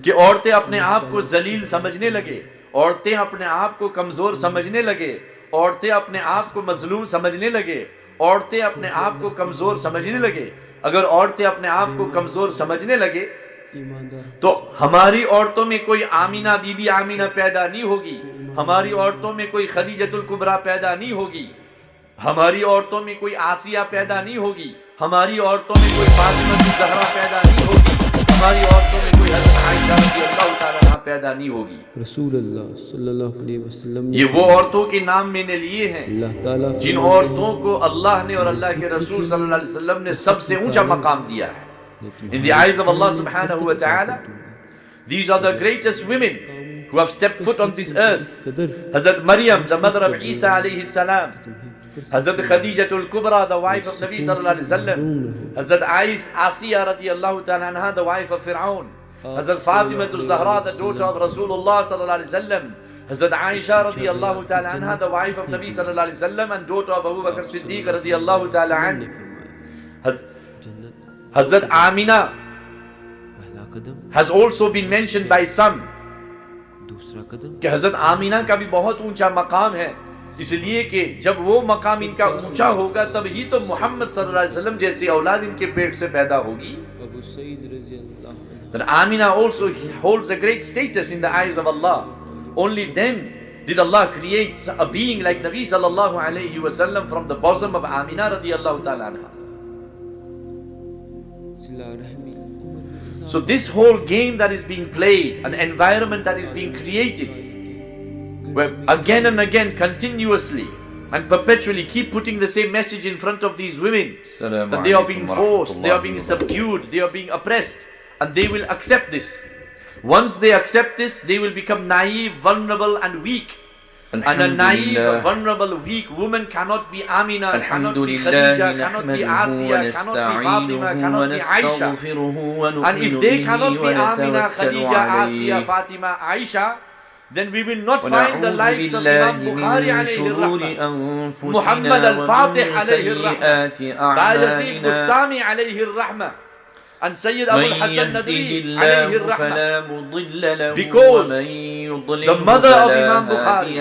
कि औरतें अपने आप को जलील समझने लगे, औरतें अपने आप को कमजोर समझने लगे, औरतें अपने आप को मजलूम समझने लगे, औरतें अपने आप को कमजोर समझने लगे। अगर औरतें अपने आप को कमजोर समझने लगे तो हमारी औरतों में कोई आमीना बीबी आमीना पैदा नहीं होगी, हमारी औरतों में कोई खदीजतुल कुबरा पैदा नहीं होगी, हमारी औरतों में कोई आसिया पैदा नहीं होगी, हमारी औरतों में कोई फातिमा ज़हरा पैदा नहीं होगी, हमारी औरतों में कोई हज़रत आयशा रज़ियल्लाहु ताला पैदा नहीं होगी। रसूलुल्लाह सल्लल्लाहु अलैहि वसल्लम ये वो औरतों के नाम मैंने लिए हैं जिन औरतों को अल्लाह ने और अल्लाह के रसूल सल्लल्लाहु अलैहि वसल्लम ने सबसे ऊंचा मकाम दिया है। In the eyes of Allah subhanahu wa ta'ala, these are the greatest women who have stepped foot on this earth. Hazrat Maryam, the mother of Isa alayhi salam, Hazrat Khadijatul Kubra, the wife of Nabi sallallahu alayhi wasallam, Hazrat Asiya radiyallahu ta'ala anha, the wife of Fir'aun, Hazrat Fatimatul Zahra, the daughter of Rasulullah sallallahu alayhi wasallam, Hazrat Aisha radiyallahu ta'ala anha, the wife of Nabi sallallahu alayhi wasallam and daughter of Abu Bakr Siddiq radiyallahu ta'ala anhu. Hazrat Amina has also been mentioned by some कि हजरत Amina का भी बहुत ऊंचा मकाम है, इसलिए कि जब वो मकाम इनका ऊंचा होगा तब ही तो मोहम्मद सल्लल्लाहु अलैहि वसल्लम जैसी औलाद इनके पेट से पैदा होगी। That Amina also holds a great status in the eyes of Allah. Only then did Allah create a being like Nabi sallallahu alayhi wasallam from the bosom of Amina radiyallahu ta'ala anha. So this whole game that is being played, an environment that is being created, where again and again, continuously and perpetually keep putting the same message in front of these women, that they are being forced, they are being subdued, they are being oppressed, and they will accept this. Once they accept this, they will become naive, vulnerable and weak. And a naive, vulnerable, weak woman cannot be Amina, cannot be Khadija, cannot be Asiya, cannot be Fatima, cannot be Aisha. And if they cannot be Amina, Khadija, Asiya, Fatima, Aisha, then we will not find the likes of Imam Bukhari alayhi rahmah, Muhammad al-Fatih alayhi rahmah, Bayazid Bustami alayhi rahmah, and Sayyid Abu al-Hasan Nadwi alayhi rahmah. Because the mother of Imam Bukhari,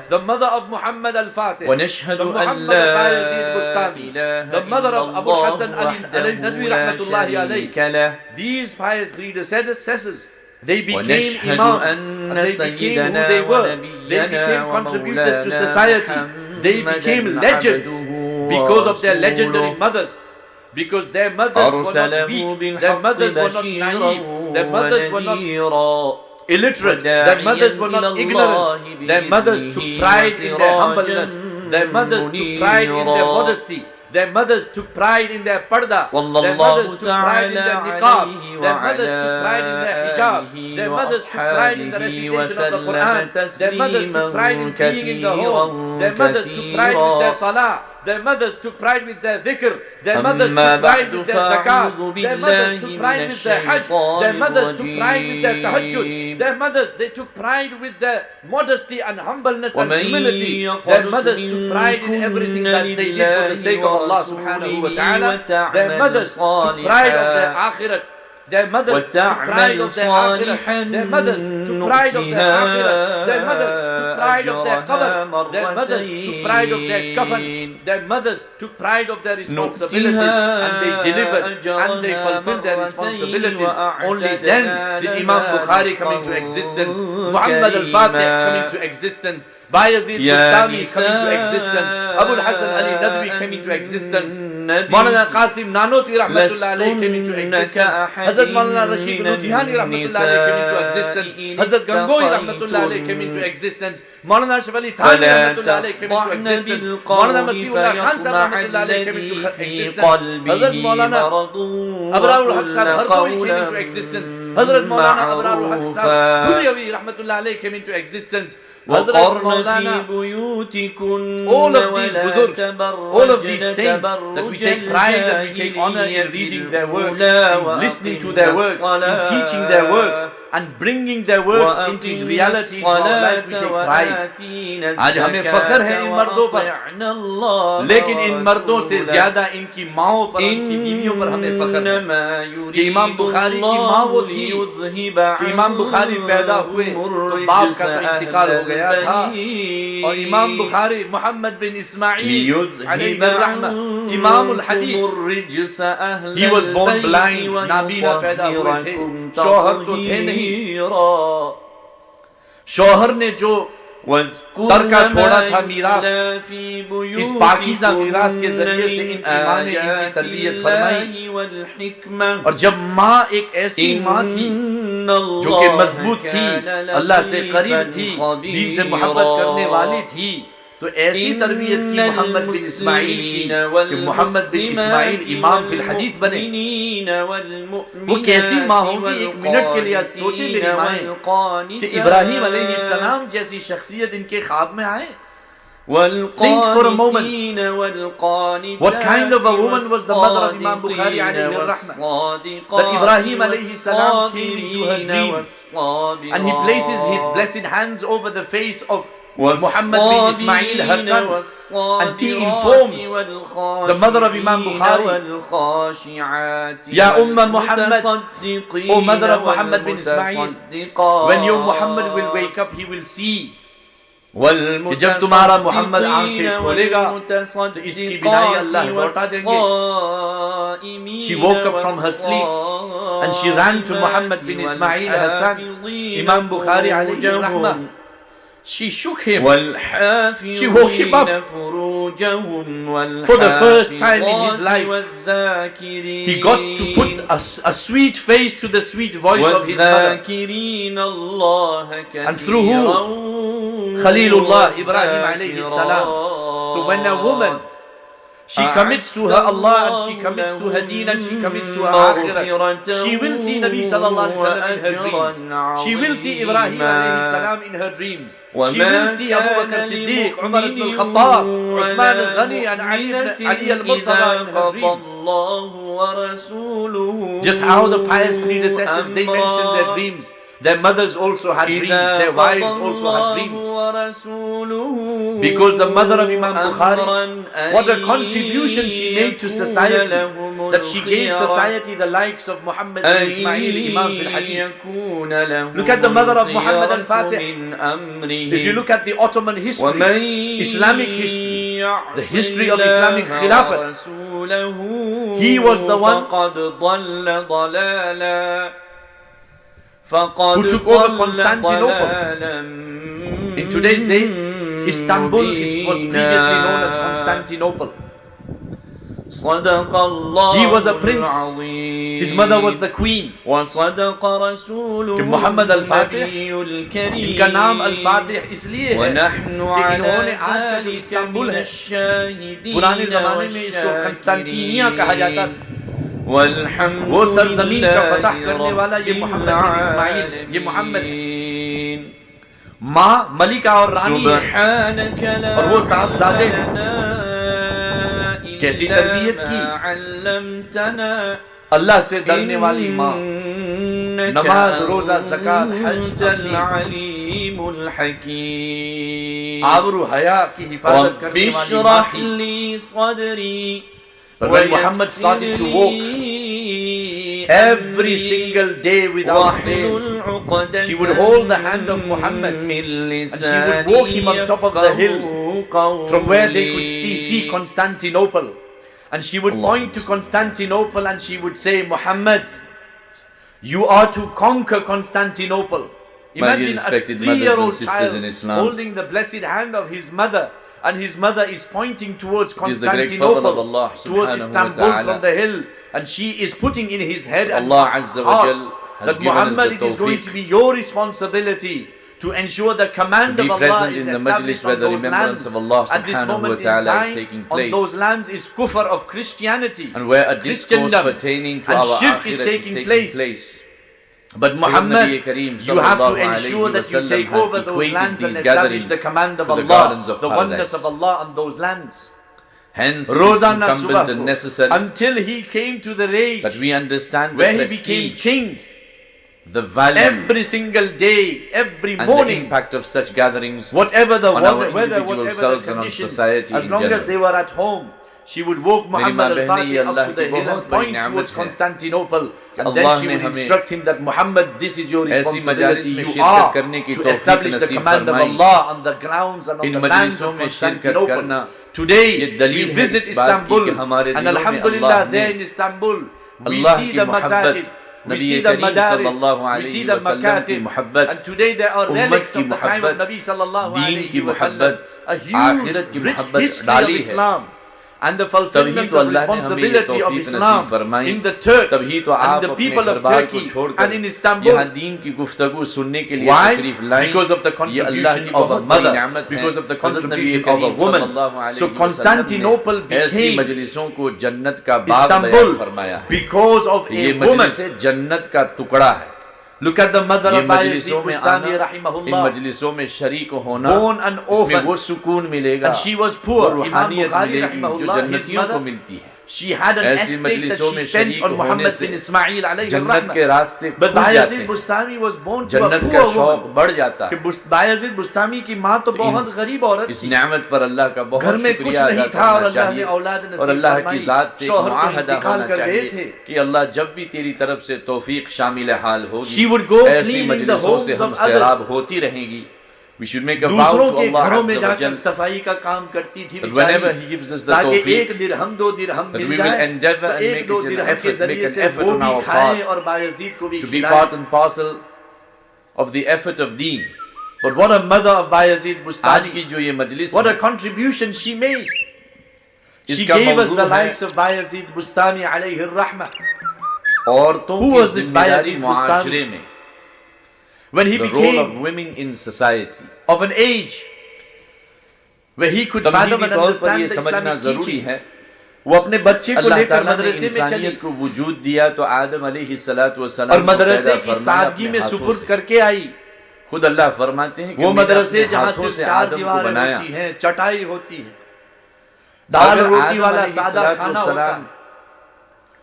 the mother of Muhammad al-Fatih, ونشهد the أن Muhammad لا al-Bayazid Bustami, إله the mother إلا of Abu Hassan الله Ali وحده Nadwi لا rahmatullahi شريك alayhi. له These pious predecessors, they became ونشهد imams, أن and they became who سيدنا they were. They ونبينا became contributors to ومولانا society. They became محمدا legends عبده because of their legendary ورسوله mothers. Because their mothers were not أرسله weak, their بالحق mothers were not بشيرا naive, their mothers were not ونذيرا illiterate, their mothers were not ignorant, their mothers took pride in their humbleness, their mothers took pride in their modesty, their mothers took pride in their parda, their mothers took pride in their niqab, their mothers took pride in their hijab, their mothers took pride in the recitation of the Quran, their mothers took pride in being in the home, their mothers took pride with their salah, their mothers took pride with their dhikr, their mothers took pride with their zakat, their mothers took pride with their hajj, their mothers took pride with their tahajjud, their mothers, they took pride with their modesty and humbleness and humility, their mothers took pride in everything that they did for the sake of Allah subhanahu wa ta'ala, their mothers took pride of their akhirat, their mothers took pride of their akhirah, their mothers took pride of their akhirah, their mothers took pride of their qabr, their mothers took pride of their kafan, their mothers took pride of their responsibilities, and they delivered and they fulfilled their responsibilities. Only then did Imam Bukhari come into existence, Muhammad al-Fatih come into existence, Bayazid Bustami come into existence, Abu Hassan Ali Nadwi came into existence, Maulana Qasim Nanotwi rahmatullah alayhi came into existence, Hazrat Maulana Rashid Ludhiani rahmatullah alayhi came into existence, Hazrat Gangohi rahmatullah alayhi came into existence, Maulana Shafali Thani rahmatullah alayhi came into existence, Maulana Masihullah Khan sahab rahmatullah alayhi came into existence, Hazrat Maulana Abrarul Haq sahab Hardawi came into existence, Hazrat Maulana Abrarul Haq sahab Dunyawi rahmatullah alayhi came into existence, Hazrat Maulana, all of these buzurgs, all of these saints that we take pride and we take honor in reading their works, in listening to their works, in teaching their works, and bringing their works into reality in our life, we take pride. आज हमें फख्र है इन मर्दों पर, लेकिन इन मर्दों से ज्यादा इनकी माओं पर, इनकी बीवियों पर हमें फख्र है कि इमाम बुखारी की माँ वो थी कि इमाम बुखारी पैदा हुए तो बाप का तो इंतकाल हो गया था, और इमाम बुखारी मोहम्मद बिन इस्माइल अलैहि रहमा इमामुल हदीस, he was born blind, नाबीना पैदा हुए थे, शौहर तो थे नहीं, शौहर ने जो तरका छोड़ा था मीरात, इस पाकीज़ा मीरात के जरिए से इनकी माँ ने इनकी तरबियत फरमाई, और जब माँ एक ऐसी माँ थी जो कि मजबूत थी, अल्लाह से करीब थी, दीन से मोहब्बत करने वाली थी, तो ऐसी तरबियत की मोहम्मद बिन इस्माइल की कि मोहम्मद बिन इस्माइल इमाम फिल हदीस बने। वो कैसी माँ होगी, एक मिनट के लिए सोचे मेरी माएं कि इब्राहिम अलैहिस्सलाम जैसी शख्सियत इनके ख्वाब में आए। Think for a moment, what kind of a woman was the mother of Imam Bukhari alayhi rahmah, that Ibrahim alayhi salam came into her dreams and he places his blessed hands over the face of Muhammad bin Ismail, her son, and he informs the mother of Imam Bukhari, Ya Ummah Muhammad, O mother of Muhammad bin Ismail, when your Muhammad will wake up, he will see कि जब तुम्हारा मोहम्मद आंखें खोलेगा तो इसकी बिनाई अल्लाह लौटा देंगे। She woke up from her sleep and she ran to Muhammad bin Ismail, her son, Imam Bukhari alayhi rahmah. She shook him. She woke him up. For the first time in his life, he got to put a sweet face to the sweet voice of his mother. And through who? Khalilullah Ibrahim alayhi salam. So when a woman, she commits to her Allah and she commits to her deen and she commits to her akhirah, she will see Nabi sallallahu alaihi wasallam in her dreams. She will see Ibrahim alayhi salam in her dreams. She will see Abu Bakr Siddiq, Umar ibn al-Khattab, Uthman al-Ghani and Ali al-Murtada in her dreams. Just how the pious predecessors, they mentioned their dreams. Their mothers also had dreams. Their wives also had dreams. Because the mother of Imam Bukhari, what a contribution she made to society, that she gave society the likes of Muhammad and Ismail, Imam fil Hadith. Look at the mother of Muhammad al-Fatih. If you look at the Ottoman history, Islamic history, the history of Islamic Khilafat, he was the one who took over Constantinople. In today's day, Istanbul was previously known as Constantinople. He was a prince. His mother was the queen. Muhammad al-Fatih, इनका नाम al-Fatih इसलिए है कि इन्होंने आज का जो Istanbul है, पुराने जमाने में इसको कंस्तांतिनिया कहा जाता था। वो सरजमीन का फतह करने वाला ये मोहम्मद बिन इस्माइल, ये मोहम्मद है। माँ मलिका और रानी है, और वो साहबजादे हैं। कैसी तरबियत की, अल्लाह से डरने वाली माँ, नमाज रोजा ज़कात हज, आबरू हया की हिफाजत करने वाली माँ थी। But when Muhammad started to walk every single day without fail, she would hold the hand of Muhammad and she would walk him on top of the hill from where they could see Constantinople. And she would point to Constantinople and she would say, Muhammad, you are to conquer Constantinople. Imagine a 3-year-old child holding the blessed hand of his mother, and his mother is pointing towards Constantinople, towards Istanbul from the hill, and she is putting in his head and heart that Muhammad, it is going to be your responsibility to ensure the command of Allah is established on those lands. At this moment in time, on those lands is kufr of Christianity, and where a discourse pertaining to our shirk is taking place. But Muhammad, you have to ensure that you take over those lands and establish the command of Allah, the oneness of Allah on those lands. Hence, it is incumbent and necessary until he came to the age that we understand where the he became king, the value, every single day, every and morning, the impact of such gatherings, whatever the weather, whatever the conditions, as long as they were at home, she would walk Muhammad al-Fatih up to the hill and point towards Constantinople, and then she would instruct him that Muhammad, this is your responsibility, you are to establish the command of Allah on the grounds and on the lands of Constantinople. Today we visit Istanbul, and alhamdulillah there in Istanbul we see the masajid, we see the madaris, we see the makatib, and today there are relics of the time of Nabi sallallahu alayhi wa sallam, a huge rich history of Islam and the fulfillment of responsibility of Islam in the Turks and in the people of Turkey and in Istanbul. Why? Because of the contribution of a mother, because of the contribution of a woman. So Constantinople became Istanbul because of a woman. Look at the mother of Bayazid Bustami rahimahullah, born an orphan, and she was poor. Imam Bukhari rahimahullah, his mother, she had an estate that she spent on Muhammad bin Ismail alayhi rahmah. But Bayazid Bustami was born to a poor woman. Bayazid Bustami की माँ तो बहुत गरीब औरत थी, घर में कुछ नहीं था, और अल्लाह ने औलाद नसीब फरमाई, शौहर को इंतकाल कर गए थे कि अल्लाह जब भी तेरी तरफ से तौफीक शामिल हाल होगी, she would go clean in the homes of others, होती रहेगी. We should make a vow to Allah Azza wa Jal that whenever He gives us the tawfiq, that we will endeavor and make an effort on our part to be part and parcel of the effort of deen. But what a mother of Bayazid Bustami, what a contribution she made. She gave us the likes of Bayazid Bustami alayhi rahmah. Who was this Bayazid Bustami? When he became of women in society, of an age where he could fathom and understand the Islamic teachings, वो अपने बच्चे को लेकर मदरसे में चली को वजूद दिया तो आदम अलैहिस्सलाम और मदरसे की सादगी में सुपुर्द करके आई. खुद अल्लाह फरमाते हैं वो मदरसे जहाँ सिर्फ 4 दीवारें होती हैं, चटाई होती है, दाल रोटी वाला सादा खाना होता है,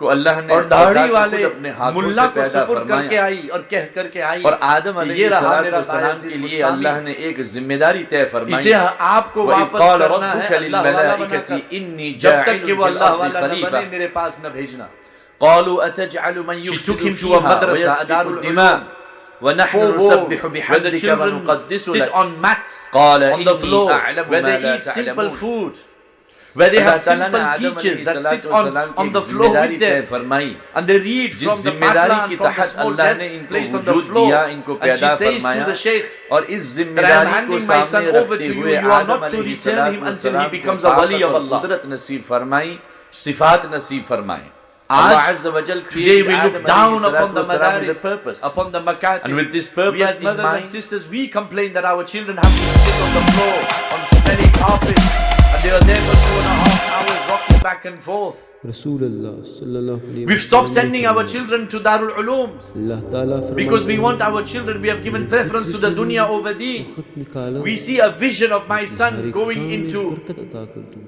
को अल्लाह ने और दाढ़ी को वाले खुद अपने हाथों मुल्ला से को पैदा सुपुर्द करके फरमाया। आई और कह करके आई और आदम कि ये रहा मेरा अलैहिस्सलाम के लिए अल्लाह ने एक जिम्मेदारी तय फरमाई। इसे आपको वापस करना है, अल्लाह वाला बनाकर, जब तक कि वो अल्लाह वाला न बने मेरे पास न भेजना। She took him to a madrasa, Darul Ulum, where the children sit on mats on the floor, where they eat simple food, where they have simple teachers that sit on the floor with them, and they read from the patla and from the small desks placed on the floor. And she says to the Shaykh that I am handing my son over to you, you are not to return him until he becomes a wali of Allah. Today we look down upon the madaris, upon the makatib, and with this purpose we as in mothers mind, and sisters, we complain that our children have to sit on the floor, on smelly carpets, and they are there for 2.5 hours rocking back and forth. We've stopped sending our children to Darul Ulooms because we want our children, we have given preference to the dunya over deen. We see a vision of my son going into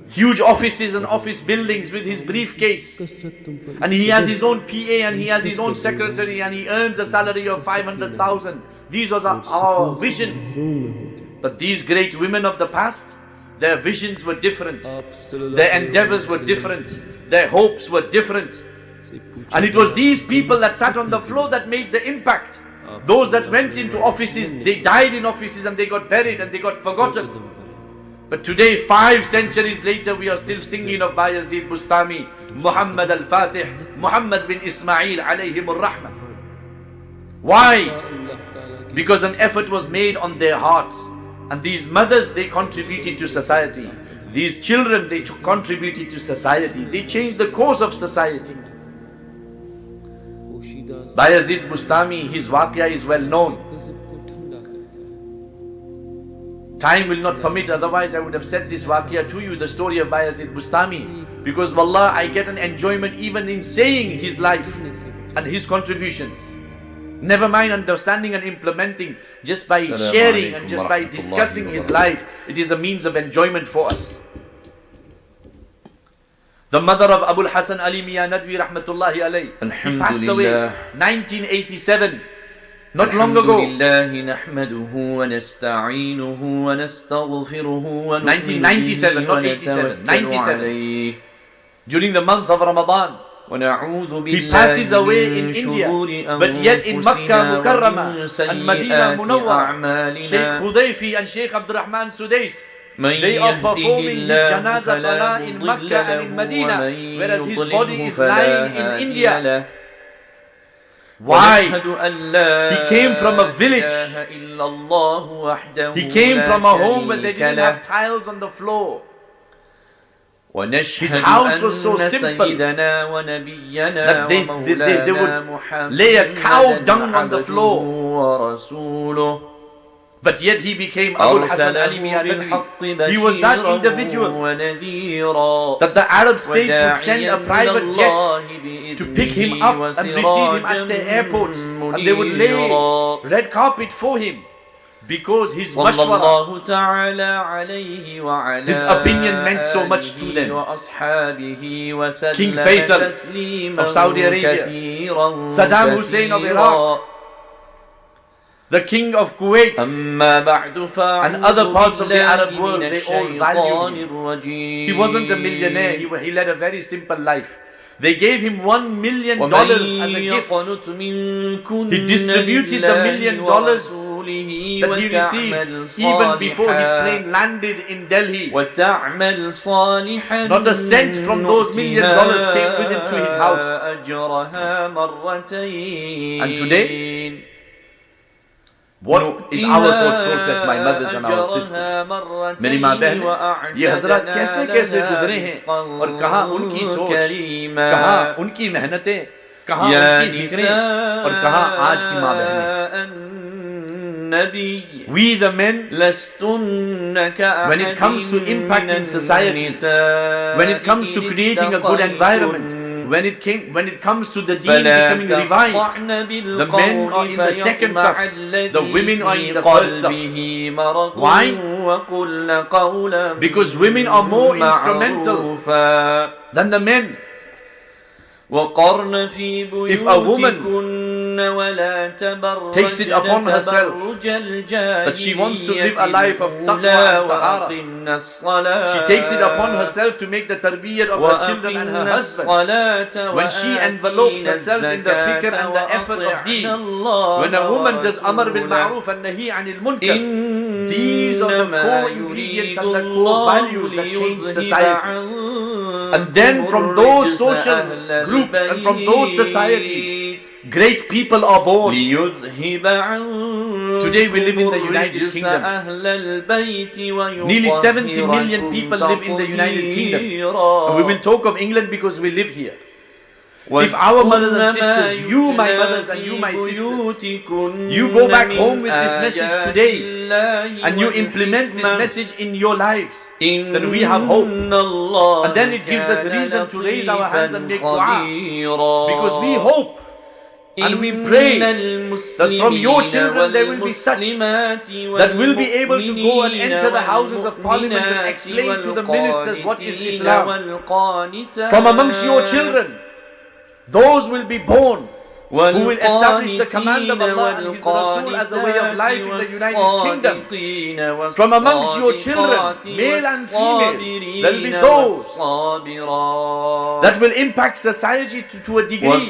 huge offices and office buildings with his briefcase, and he has his own PA and he has his own secretary and he earns a salary of 500,000. These are our visions. But these great women of the past, their visions were different, their endeavors were different, their hopes were different. And it was these people that sat on the floor that made the impact. Those that went into offices, they died in offices and they got buried and they got forgotten. But today, 5 centuries later, we are still singing of Bayazid Bustami, Muhammad al-Fatih, Muhammad bin Ismail alayhim ar-Rahmah. Why? Because an effort was made on their hearts. And these mothers, they contributed to society. These children, they contributed to society. They changed the course of society. Bayazid Bustami, his waqia is well known. Time will not permit, otherwise I would have said this waqia to you, the story of Bayazid Bustami. Because wallah, I get an enjoyment even in saying his life and his contributions. Never mind understanding and implementing, just by sharing and just by discussing his life, it is a means of enjoyment for us. The mother of Abul Hasan Ali Mian Nadwi rahmatullahi alayh, he passed away 1987, not long ago. 1997, not 87, 97. During the month of Ramadan. He passes away in India, but yet in Makkah Mukarramah and Medina Munawwar, Sheikh Hudayfi and Sheikh Abdurrahman Sudais, they are performing his Janaza Salah in Makkah and in Medina, whereas his body is lying in India. Why? He came from a village. He came from a home where they didn't have tiles on the floor. His house was so simple that they would lay a cow dung on the floor. But yet he became Abul Hasan Ali Mian Nadwi. He was that individual that the Arab states would send a private jet to pick him up and receive him at the airports, and they would lay red carpet for him. Because his mashwara, his opinion meant so much to them. King Faisal of Saudi Arabia, Saddam Hussein of Iraq, the king of Kuwait, and other parts of the Arab world, they all valued him. He wasn't a millionaire, he led a very simple life. They gave him $1 million as a gift. He distributed the $1 million that he received even before his plane landed in Delhi. Not a cent from those $1 million came with him to his house. And today, what is our thought process, my mothers and our sisters? मेरी माँ बहन, ये हजरत कैसे कैसे गुजरे हैं और कहाँ उनकी सोच, कहाँ उनकी मेहनतें, कहाँ उनकी फिक्रें और कहाँ आज की माँ बहनें. We the men, when it comes to impacting society, when it comes to creating a good environment, when it comes to the deen becoming revived, the men are in the second saf, the women are in the first saf. Why? Because women are more instrumental than the men. وقرن في If a woman بيوتكن ولا takes it upon تبرجن herself تبرج that she wants to live الجاهلية a life of taqwa الأولى and tahara, وأقمن الصلاة she takes it upon herself to make the tarbiyat of her children and her husband. When she envelopes herself in the fikr and the effort of deen, when a woman does amr bil ma'roof and nahi anil munkar, these are the core ingredients and the core values that change society. And then from those social groups and from those societies, great people are born. Today we live in the United Kingdom. Nearly 70 million people live in the United Kingdom. And we will talk of England because we live here. If our mothers and sisters, you my mothers and you my sisters, you go back home with this message today and you implement this message in your lives, then we have hope. And then it gives us reason to raise our hands and make dua, because we hope and we pray that from your children there will be such that will be able to go and enter the houses of parliament and explain to the ministers what is Islam. From amongst your children, those will be born who will establish the command of Allah and His Rasul as a way of life in the United Kingdom. From amongst your children, male and female, there will be those that will impact society to a degree.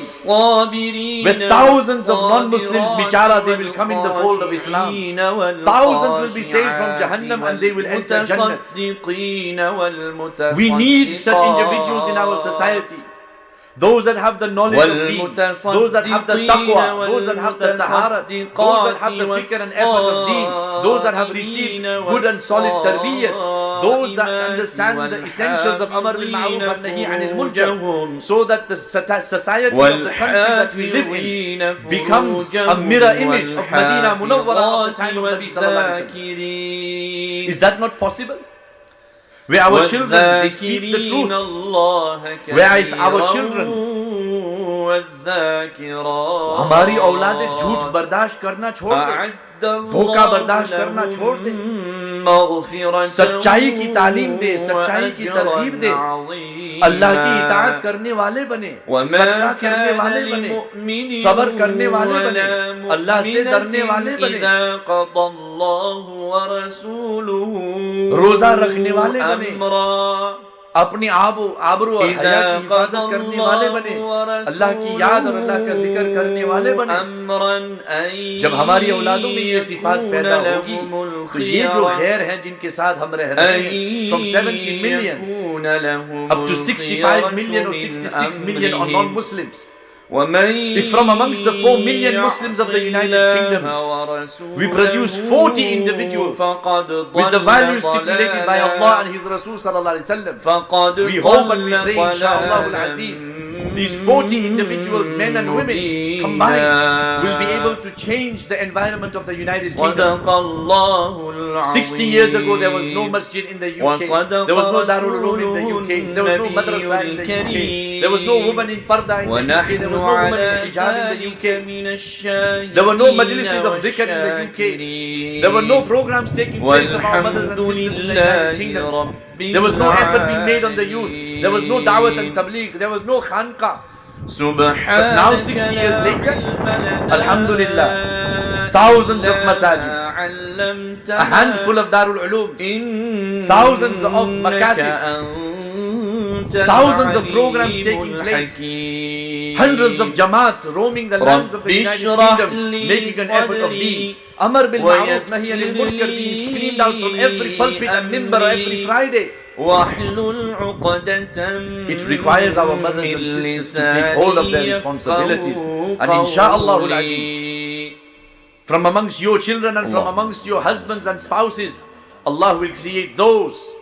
With thousands of non-Muslims, bichara, they will come in the fold of Islam. Thousands will be saved from Jahannam and they will enter Jannah. We need such individuals in our society. Those that have the knowledge of deen, those that have the taqwa, those that have the taharat, those that have the fikr and effort of deen, those that have received good and solid tarbiyyat, those that understand the essentials of amr bil ma'roof and nahi anil munkar, so that the society of the country that we live in becomes a mirror image of Medina Munawwara at the time of Nabi sallallahu alaihi wasallam. Is that not possible? Where our children, they speak the truth. Where is our children? हमारी औलादें झूठ बर्दाश्त करना छोड़ दे, धोखा बर्दाश्त करना छोड़ दे, सच्चाई की तालीम दे, सच्चाई की तरगीब दे, अल्लाह की इताअत करने वाले बने, सदका करने वाले बने, सब्र करने वाले बने, अल्लाह से डरने वाले बने, रोजा रखने वाले बने, अपनी आबरू और हया की हिफाजत करने वाले बने, अल्लाह की याद और अल्लाह का जिक्र करने वाले बने। जब हमारी औलादों में ये सिफात पैदा होगी तो ये जो खैर हैं जिनके साथ हम रह रहे हैं, from 70 million up to 65 million or 66 million are non-Muslims. If from amongst the 4 million Muslims of the United Kingdom we produce 40 individuals with the values stipulated by Allah and His Rasul sallallahu alaihi wasallam, we hope and we pray inshaAllah al-Aziz, these 40 individuals, men and women combined, will be able to change the environment of the United Kingdom. 60 years ago there was no masjid in the UK, there was no Darul Uloom in the UK, there was no madrasa in the UK, there was no woman in parda in the UK, there was no woman in hijab in the UK, there were no majlises of zikr in the UK, there were no programs taking place of our mothers and sisters in the United Kingdom, there was no effort being made on the youth, there was no da'wat and tabligh, there was no khanqa. But now 60 years later, alhamdulillah, thousands of masajid, a handful of Darul Uloom, thousands of makatib, thousands of programs taking place, hundreds of jamaats roaming the lands of the United Kingdom, making an effort of deen. Amr bil ma'roof, nahi anil munkar being screamed out from every pulpit and mimbar every Friday. It requires our mothers and sisters to take hold of their responsibilities. And insha'Allah al-Aziz, from amongst your children and from amongst your husbands and spouses, Allah will create those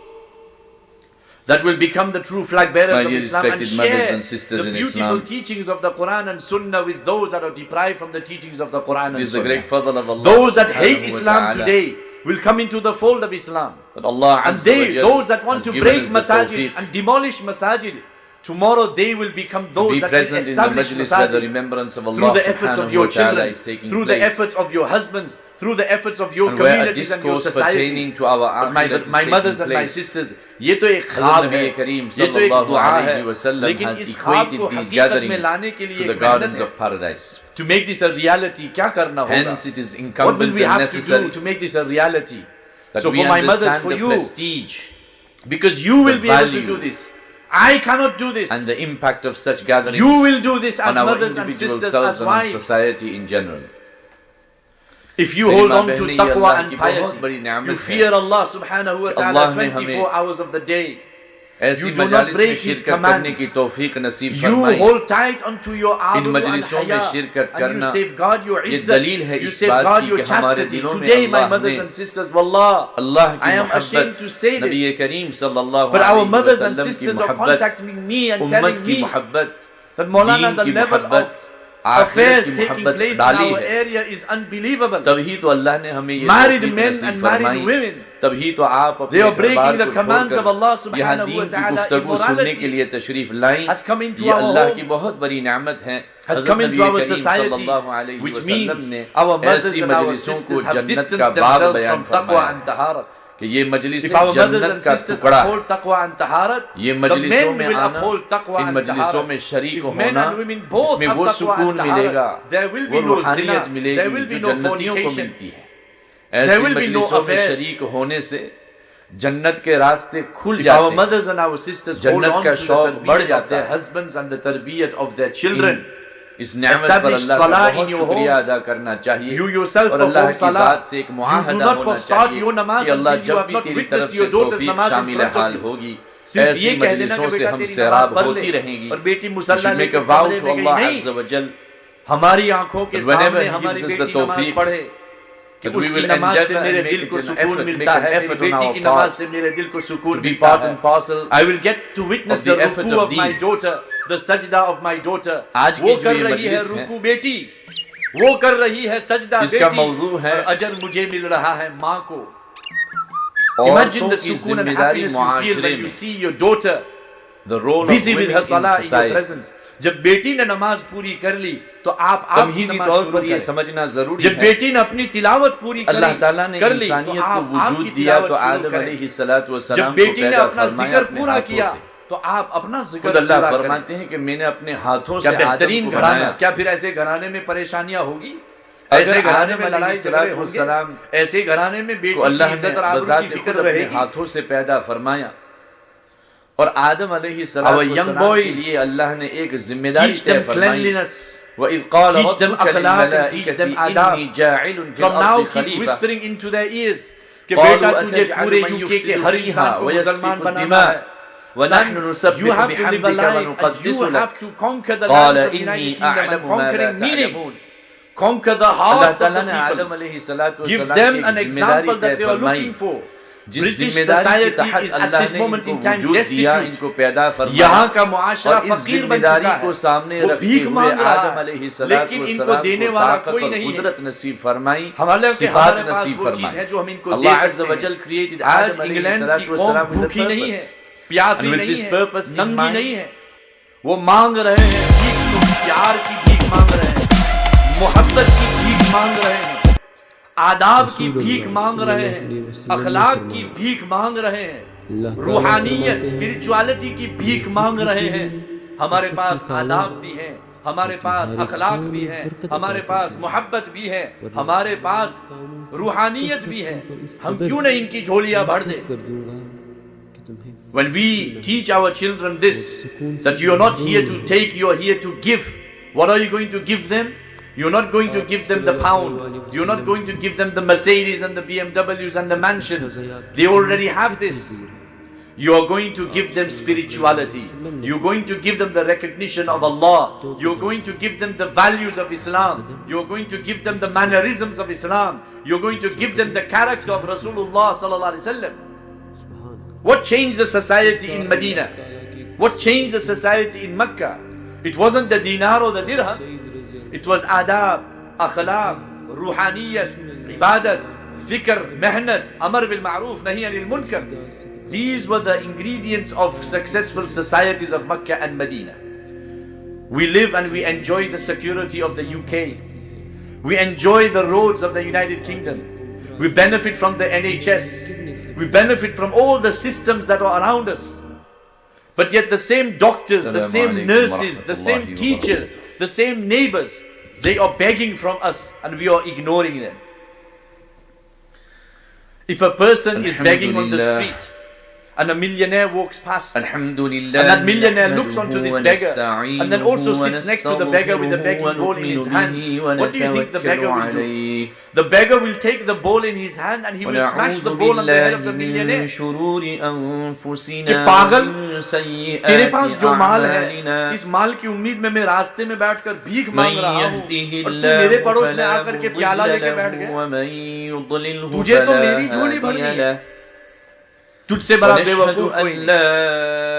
that will become the true flag bearers of Islam and share the beautiful teachings of the Quran and Sunnah with those that are deprived from the teachings of the Quran and Sunnah. Those that hate Islam today will come into the fold of Islam. And those that want to break masajid and demolish masajid tomorrow they will become those be that will present in the establish majlis where the masajid remembrance of Allah through the efforts of subhanahu your wa ta'ala children, is taking through the place. efforts of your husbands, through the efforts of your And where a communities and your discourse pertaining societies. to our But my, akhirat is my mothers taking and my place. sisters, ये तो एक Hazrat ख्वाब है, Nabi Kareem ये तो एक sallallahu दुआ है, alayhi wa sallam लेकिन has इस ख्वाब equated को these हकीकत में gatherings लाने के लिए to the एक gardens मेहनत of है. paradise. To make this a reality, क्या करना होगा? Hence it is What will incumbent we and have to necessary do to make this a reality? that So we for my mothers, understand for the you, prestige because you will the be able to value do this. I cannot do this. and the impact of such gatherings You will do this as on our mothers and individual sisters, selves as and on wives. society in general. If you मेरी hold माँ on to बहनें, ये taqwa Allah and की बहुत बड़ी piety, नेमत you है. fear Allah subhanahu wa ta'ala अल्लाह ने 24 हमें hours of the day. ऐसी You do not मजालिस में break His शिरकत करने की commands. तौफीक नसीब You फरमाई. hold tight onto your in abu and मजलिसों में haya, शिरकत and you करना safeguard your ये izzat, दलील है you इस बात safeguard की your कि हमारे chastity. दिलों में Today, my अल्लाह mothers ने and sisters, wallah, Allah I की am ashamed मोहब्बत to say नबी this, करीम सल्लल्लाहु but our अलैहि mothers and वसल्लम की sisters are मोहब्बत, contacting me and उम्मत telling की me मोहब्बत, that Maulana, दीन the की level मोहब्बत, of आखिरत affairs की taking मोहब्बत place in डाली our है. area is unbelievable. तभी तो अल्लाह ने हमें ये Married तौफीक men नसीब and married फरमाई. women, तभी तो आप they अपने are breaking घर-बार the को commands of छोड़कर Allah यहाँ subhanahu दीन wa की ta'ala. गुफ्तगू सुनने के Immorality लिए तशरीफ लाएं. has come into ये our अल्लाह की homes, बहुत बड़ी नेमत है. has हज़रत come into Nabi our Karim society, सल्लल्लाहु अलैहि which वसल्लम means ने our mothers ऐसी and our मजलिसों को sisters have जन्नत distanced का बाग themselves बयान from taqwa फरमाया and taharat. कि ये If मजलिसें our mothers जन्नत and का sisters टुकड़ा है. uphold taqwa and taharat, ये the मजलिसों men में will आना, uphold taqwa इन and मजलिसों में taharat. शरीक If men होना, and women both इसमें have वो taqwa सुकून and मिलेगा, taharat, there will वो be no रूहानियत zina, there मिलेगी will be जो no जन्नतियों को fornication, मिलती है. there ऐसी will be no मजलिसों में affairs. शरीक होने से जन्नत के रास्ते खुल If our जाते हैं. mothers and our sisters hold जन्नत on का to the शौक बढ़ tarbiyat of जाता their है. husbands and the tarbiyat of their children, इस नेमत पर establish अल्लाह का salah in बहुत your शुक्रिया homes. अदा करना चाहिए. You yourself और अल्लाह perform की salah. ज़ात से एक You do मुआहदा not होना start चाहिए your namaz कि अल्लाह until you जब have भी not तेरी witnessed तरफ your से daughter's तौफीक namaz in शामिल front of हाल you. होगी. सिर्फ ऐसी ये कह देना मजलिसों कि से बेटा हम तेरी सैराब नमाज पढ़ होती ले रहेंगी. और बेटी We मुसल्ला should make लेकर a vow कमरे to में गई. Allah नहीं, Azza wa Jal हमारी आंखों के that whenever सामने He हमारी gives us the बेटी नमाज tawfiq, पढ़े कि that we उसकी will नमाज से endeavor मेरे and make दिल it को an सुकून effort, मिलता make an है, मेरी effort on बेटी our की नमाज part से मेरे दिल को to सुकून be मिलता part है. and parcel I will get to witness of the the effort ruku of of my deen. daughter, the sajda of my daughter. आज की वो जो कर ये रही है मजलिस है, रुकू बेटी, वो कर रही है सजदा इसका बेटी, मौजू है और अजर मुझे मिल रहा है माँ को. औरतों Imagine the की sukoon and जिम्मेदारी happiness you feel मुआशरे when you में. see your daughter The role of busy with women her in salah in your society. presence. जब बेटी ने नमाज पूरी कर ली तो आप तमहीदी आपकी नमाज तौर शुरू पर ये करें. समझना जरूरी जब है बेटी ने अपनी तिलावत पूरी अल्लाह ताला ने कर ली तो इंसानियत को आप वजूद आपकी दिया तो तिलावत शुरू आदम करें. अलैहिस्सलातु जब वस्सलाम को बेटी ने पैदा अपना फरमाया जिक्र अपने पूरा हाथों किया से. तो आप अपना जिक्र खुद अल्लाह पूरा फरमाते करें. हैं कि मैंने अपने हाथों क्या से आदम बेहतरीन को घराना, बनाया. क्या फिर ऐसे घराने में परेशानियां होगी? ऐसे अगर घराने आदम में लड़ाई झगड़े अलैहिस्सलाम होंगे? ऐसे घराने में बेटी को की अल्लाह ने इज्जत और आबरू बज़ात की खुद फिक्र अपने रहेगी? हाथों से पैदा फरमाया. और आदम अलैहिस्सलाम Our young के boys, लिए अल्लाह ने एक जिम्मेदारी teach तय them फरमाई. cleanliness, وَإِذْ قَالَ teach them رَبُّكَ akhlaq and teach لِلْمَلَائِكَةِ them إِنِّي adab. جَاعِلٌ فِي From now الْأَرْضِ keep خَلِيفَةً whispering into their ears कि قالوا बेटा तुझे أتجعل पूरे من यूके के يفسد हर فيها इंसान को ويسفك मुसलमान बनाना الدماء है. ونحن Son, نسبح you have to live a بحمدك life and ونقدس you لك have to conquer the قال lands of إني United Kingdom and أعلم ما لا conquering meaning تعلمون. conquer the Allah hearts of ताला the ने आदम people. अलैहिस्सलातु Give वस्सलाम them की an एक example जिम्मेदारी that तय they are फरमाई. looking for. जिस British जिम्मेदारी के society तहत is at अल्लाह this ने moment इनको in time वजूद दिया, destitute. इनको पैदा फरमाया. यहाँ का मुआशरा और इस फकीर बन जिम्मेदारी चुका को है. सामने वो रखते भीख हुए मांग रहा आदम है, अलैहिस्सलातु लेकिन इनको वस्सलाम देने को वाला ताकत कोई और नहीं है. कुदरत नसीब फरमाई, हमारे सिफात पास नसीब वो चीज फरमाई. है जो हम इनको दे Allah सकते Azza wa हैं. Jal created आज Adam इंग्लैंड की अलैहिस्सलातु कौम वस्सलाम with a भूखी नहीं है, purpose. प्यासी And with नहीं this है, purpose in नंगी mind, नहीं है. वो मांग रहे हैं भीख, प्यार की भीख मांग रहे हैं, मोहब्बत की भीख मांग रहे हैं, आदाब की भीख मांग रहे हैं, अखलाक की भीख मांग रहे हैं, रूहानियत स्पिरिचुअलिटी की भीख मांग रहे हैं. हमारे पास आदाब भी हैं, हमारे पास अखलाक भी है, हमारे पास मोहब्बत भी है, हमारे पास रूहानियत भी है. हम क्यों नहीं इनकी झोलियां भर दें? When we teach our children this, that you are not here to take, you are here to give. What are you going to give them? You're not going to give them the pound. You're not going to give them the Mercedes and the BMWs and the mansions. They already have this. You are going to give them spirituality. You're going to give them the recognition of Allah. You're going to give them the values of Islam. You're going to give them the mannerisms of Islam. You're going to give them the character of Rasulullah sallallahu alaihi wasallam. What changed the society in Medina? What changed the society in Mecca? It wasn't the dinar or the dirham. It was adab, akhlaq, ruhaniyat, ibadat, fikr, mehnat, amar bil ma'roof, nahi anil munkar. These were the ingredients of successful societies of Makkah and Medina. We live and we enjoy the security of the UK. We enjoy the roads of the United Kingdom. We benefit from the NHS. We benefit from all the systems that are around us. But yet the same doctors, the same nurses, the same teachers, the same neighbors, they are begging from us and we are ignoring them. If a person is begging on the street and a millionaire walks past, and that millionaire looks onto this beggar and then also sits next to the beggar with a begging bowl in his hand, what do you think the beggar will do? The beggar will take the bowl in his hand and he will smash the bowl on the head of the millionaire. कि पागल, तेरे पास जो माल है, इस माल की उम्मीद में मैं रास्ते में बैठकर भीख मांग रहा हूँ और तू मेरे पड़ोस में आकर के प्याला लेके बैठ गया, तुझे तो मेरी झोली भर दी है, तुझसे बड़ा बेवकूफ कोई नहीं.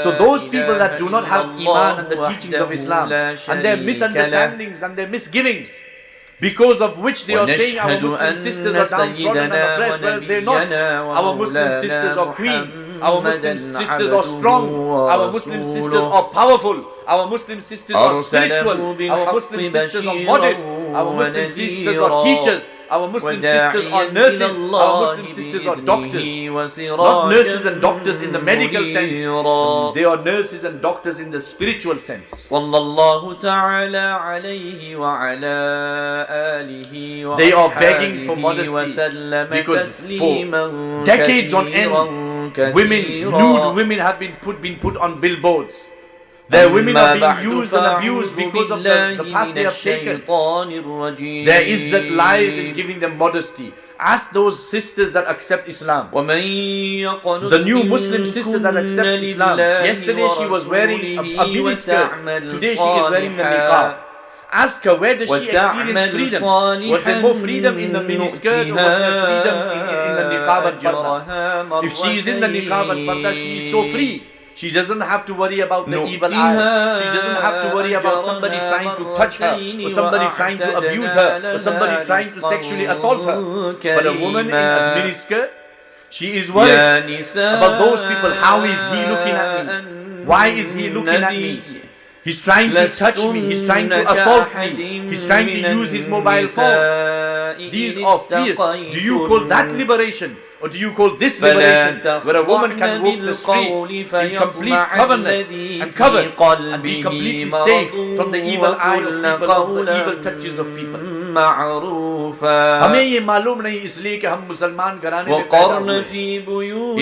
So those people that do not have Iman and the teachings of Islam and their misunderstandings and their misgivings, because of which they are saying our Muslim sisters are downtrodden and oppressed, whereas they are not. Our Muslim sisters are queens, our Muslim sisters are strong, our Muslim sisters are powerful, our Muslim sisters are spiritual, our Muslim sisters are modest, our Muslim sisters are teachers, our Muslim sisters are nurses, our Muslim sisters are doctors. Not nurses and doctors in the medical sense, they are nurses and doctors in the spiritual sense. They are begging for modesty because for decades on end, nude women have been put on billboards. Their women are being used and abused because of the path they have taken. Their izzat lies in giving them modesty. Ask those sisters that accept Islam. The new Muslim sister that accepts Islam. Yesterday she was wearing a mini skirt. Today she is wearing the niqab. Ask her, where does she experience freedom? Was there more freedom in the mini skirt or was there freedom in the niqab and parda? If she is in the niqab and parda, she is so free. She doesn't have to worry about the evil eye. She doesn't have to worry about somebody trying to touch her, or somebody trying to abuse her, or somebody trying to sexually assault her. But a woman in a miniskirt, she is worried about those people. How is he looking at me? Why is he looking at me? He's trying to touch me. He's trying to assault me. He's trying to use his mobile phone. These are fears. Do you call that liberation? Or do you call this liberation, where a woman can walk the street in complete coverness and cover and be completely safe from the evil eye of people, of the evil touches of people? हमें ये मालूम नहीं इसलिए कि हम मुसलमान घराने में पैदा हुए.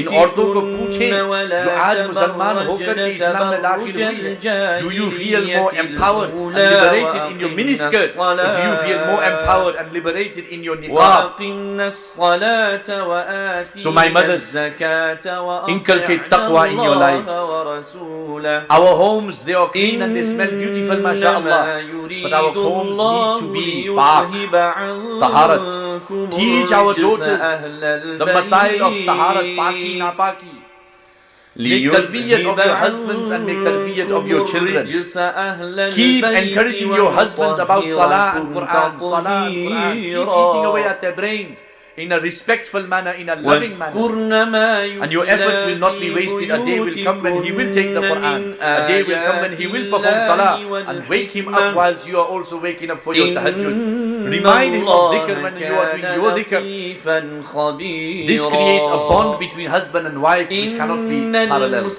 इन औरतों को पूछें जो आज मुसलमान होकर के इस्लाम में दाखिल हुई है, do you feel more empowered and liberated in your miniskirt, or do you feel more empowered and liberated in your niqab? So my mothers, inculcate taqwa in your lives. Our homes, they are clean and they smell beautiful, mashallah. But our homes need to be taharat. Teach our daughters the masail of taharat, paki, napaki. Make tarbiyat of your husbands and make tarbiyat of your children. Keep encouraging your husbands about salah and Quran. Salah and Quran. Keep eating away at their brains in a respectful manner, in a loving manner. And your efforts will not be wasted. A day will come when he will take the Quran. A day will come when he will perform salah and wake him up whilst you are also waking up for your tahajjud. Remind him of dhikr when you are doing your dhikr. This creates a bond between husband and wife which cannot be paralleled.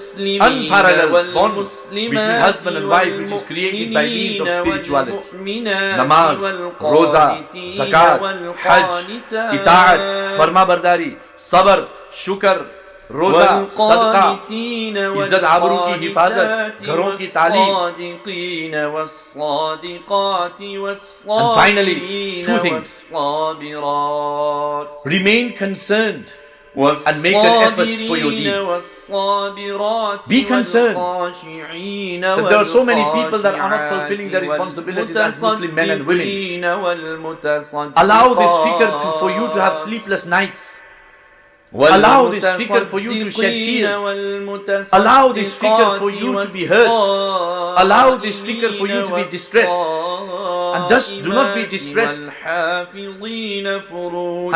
Unparalleled bond between husband and wife which is created by means of spirituality. Namaz, roza, zakat, hajj, itaat, farma bardari, sabr, shukr, रोजा, सदका, इज्जत आबरू की हिफाजत, घरों की तालीम. And finally, two things. Remain concerned and make an effort for your deen. Be concerned that there are so many people that are not fulfilling their responsibilities as Muslim men and women. Allow this fikr for you to have sleepless nights. Allow this fikr for you to shed tears. Allow this fikr for you to be hurt. Allow this fikr for you to be distressed. And And thus do not be distressed and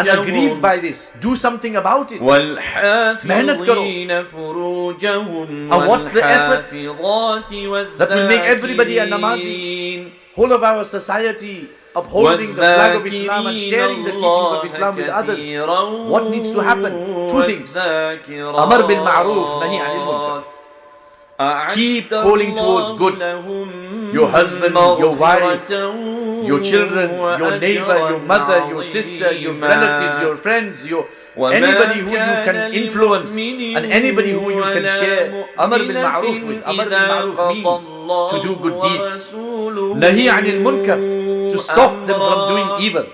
aggrieved by this. Do something about it. Mehnat karo. And what's the effort? That will make everybody a namazi. Whole of our society upholding the flag of Islam and sharing the teachings of Islam with others. What needs to happen? Two things. Amar bil ma'roof, nahi anil munkar. Keep calling towards good. Your husband, your wife, your children, your neighbor, your mother, your sister, your relatives, your friends, anybody who you can influence and anybody who you can share Amar bil Ma'roof with. Amar bil Ma'roof means to do good deeds. Nahi anil munkar, to stop them from doing evil.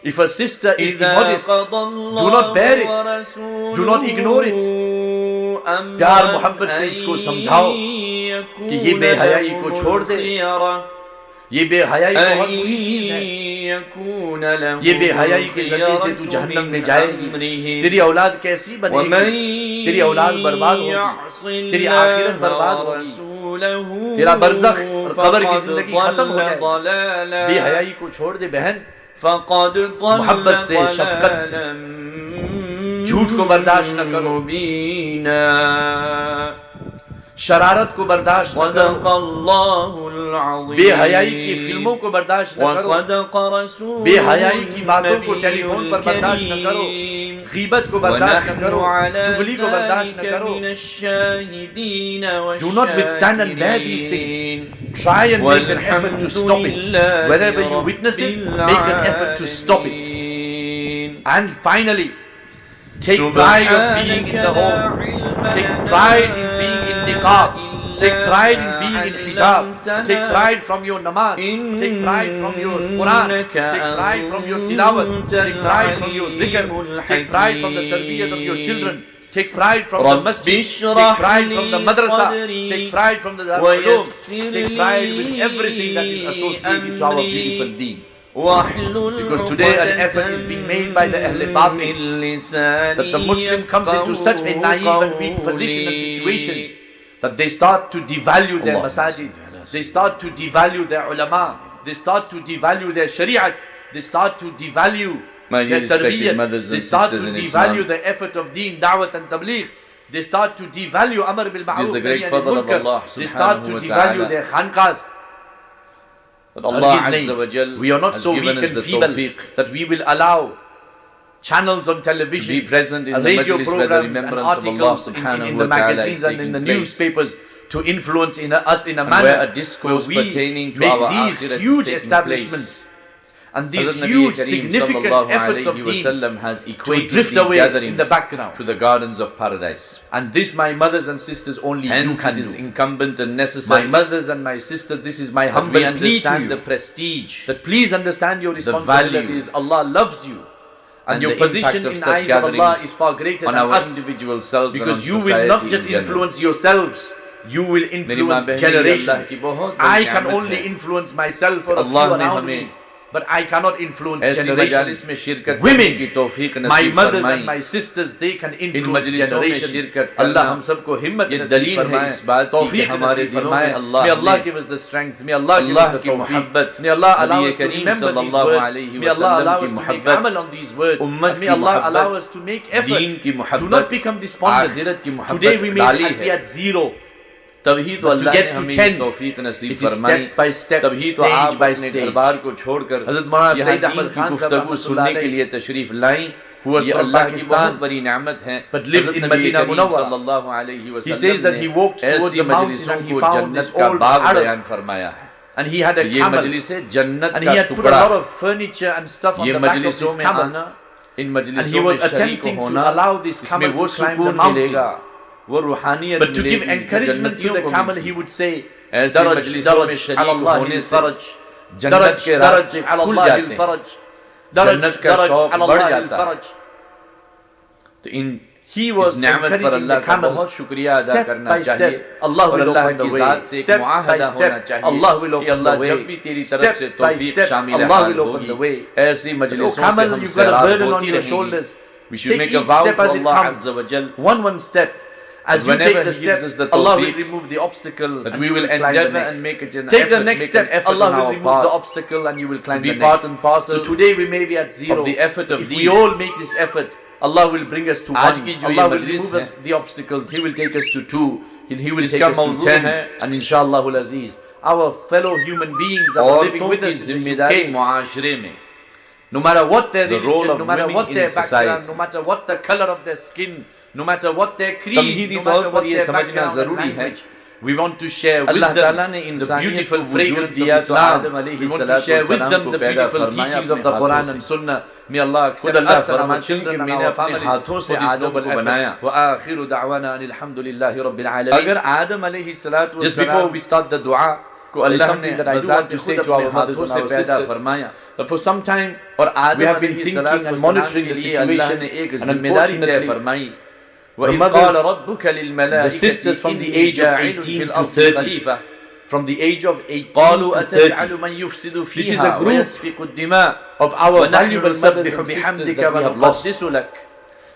If a sister is immodest, do not bear it. Do not ignore it. प्यार मोहब्बत से इसको समझाओ कि ये बेहयाई को छोड़ दे. ये बेहयाई बहुत बुरी चीज है. ये बेहयाई के जरिए से तू जहन्नम में जाएगी. तेरी औलाद कैसी बनेगी? तेरी औलाद बर्बाद होगी. तेरी आखिरत बर्बाद होगी. तेरा बरज़ख और कब्र की जिंदगी खत्म हो जाएगी. बेहयाई को छोड़ दे बहन. मोहब्बत से, शफकत से. झूठ को बर्दाश्त न करो. शरारत को बर्दाश्त न करो. बेहयाई की फिल्मों को बर्दाश्त न करो. बेहयाई की बातों को टेलीफोन पर बर्दाश्त न करो. गीबत को बर्दाश्त न करो. चुगली को बर्दाश्त न करो. Do not withstand and bear these things. Try and make an effort to stop it. Wherever you witness it, make an effort to stop it. And finally, take pride of being in the home. Take pride in being in niqab. Take pride in being in hijab. Take pride from your namaz. Take pride from your Quran. Take pride from your tilawat. Take pride from your zikr. Take pride from the tarbiyat of your children. Take pride from the masjid. Take pride from the madrasa. Take pride from the darul ulum. Take pride with everything that is associated to our beautiful deen. Because today an effort is being made by the Ahl Batil that the Muslim comes into such a naive and weak position and situation that they start to devalue their masajid, they start to devalue their ulama, they start to devalue their shari'at, they start to devalue their tarbiyyat, they start to devalue the effort of deen, da'wat and tabligh, they start to devalue amr bil ma'roof, they start to devalue their khanqas. But Allah Azza wa Jal, we are not so weak and feeble that we will allow channels on television, be present in radio programs and articles in the magazines and in the newspapers to influence us in a manner where a discourse pertaining to our these huge establishments and these huge significant efforts of deen has equated to drift away in the background to the gardens of paradise. And this, my mothers and sisters, only you can do. It is incumbent and necessary, my mothers and my sisters, this is my humble plea to you, the prestige, that please understand your responsibilities. Allah loves you. And your position in the eyes of Allah is far greater than our individual selves, because you will not just influence yourselves, you will influence generations. I can only influence myself or a few around me, but I cannot influence generations. Women, my mothers and my sisters, they can influence generations. Allah hum sabko himmat nasib farmaye, tawfiq nasib farmaye. May Allah give us the strength. May Allah give us the tawfiq. May Allah allow us to remember these words. May Allah allow us to make amal on these words. And may Allah allow us to make effort. Do not become despondent. Today we may be at 0. तभी तो अल्लाह ने हमें तौफीक नसीब फरमाई. तभी तो आप अपने दरबार को छोड़कर हज़रत मौलाना सईद अहमद खान साहब सुनने के लिए तशरीफ लाई. ये अल्लाह की बहुत बड़ी नेमत है. But lived in Medina Munawwara. सल्लल्लाहु अलैहि वसल्लम. He says that he walked towards the mountain and he found this old Arab. And he had a camel. And he had put a lot of furniture and stuff on the back of this camel. And he was attempting to allow this camel to climb the mountain. But to give encouragement to the camel, he would say, Daraj, Daraj, ala Allah al-faraj. Daraj, Daraj, ala Allah al-faraj. Daraj, Daraj, ala Allah al-faraj. He was encouraging the camel, step by step, Allah will open the way. Step by step, Allah will open the way. Step by step, Allah will open the way. Oh camel, you've got a burden on your shoulders. We should make a vow to Allah Azza wa Jal. One step. As you whenever take the He gives step, us the Allah will tawfiq, remove the obstacle that and we you will climb the endeavor next. and make it an Take effort, the next make step, an effort Allah on will our remove part the obstacle and you will climb to the be next. part and parcel So today we may be at zero. of the effort of If deen. we all make this effort, Allah will bring us to आज one. की जो ये Allah will Majlis remove है, us the obstacles. He will take us to 2. He will take जिसका us to मौजूद 10. है, And inshallah aziz, our fellow human beings that are living औरतों with की us in the जिम्मेदारी UK, मुआशरे में, no matter what their the role religion, of no matter women what in their background, society. no matter what the color of their skin, no matter what their creed, तमहीदी no तौर matter पर what ये their समझना background and जरूरी है, language, we want to share with अल्लाह ताला them ने the इंसानियत beautiful को वजूद fragrance of दिया तो Islam. आदम अलैहि We want to सलातो share with वसलाम them को the पैदा beautiful फरमाया teachings अपने of the हाथों Quran से। and Sunnah. May Allah accept खुद अल्लाह us and our फरमाते हैं children कि and मैंने our अपने families हाथों से for this आदम noble को effort. बनाया। وآخر دعوانا أن الحمد لله رب العالمين. अगर आदम अलैहि सलातो Just before we start the dua, को अल्लाह something ने that I do वज़ात want to say खुद to our अपने mothers हाथों and से our पैदा sisters, फरमाया, but for some time और आदम we have been अलैहि thinking सलातो and वसलाम monitoring के the लिए अल्लाह situation, ने एक and जिम्मेदारी तय unfortunately फरमाई। the वإذ mothers, قال ربك the लلملائكة sisters from the إني age of جاعل 18 في to الأرض 30, خليفة from the age of 18 قالوا to أتجعل 30. من يفسد This is a فيها group ويسفك الدماء of our ونحن valuable mothers نسبح and sisters بحمدك that we have lost. ونقدس لك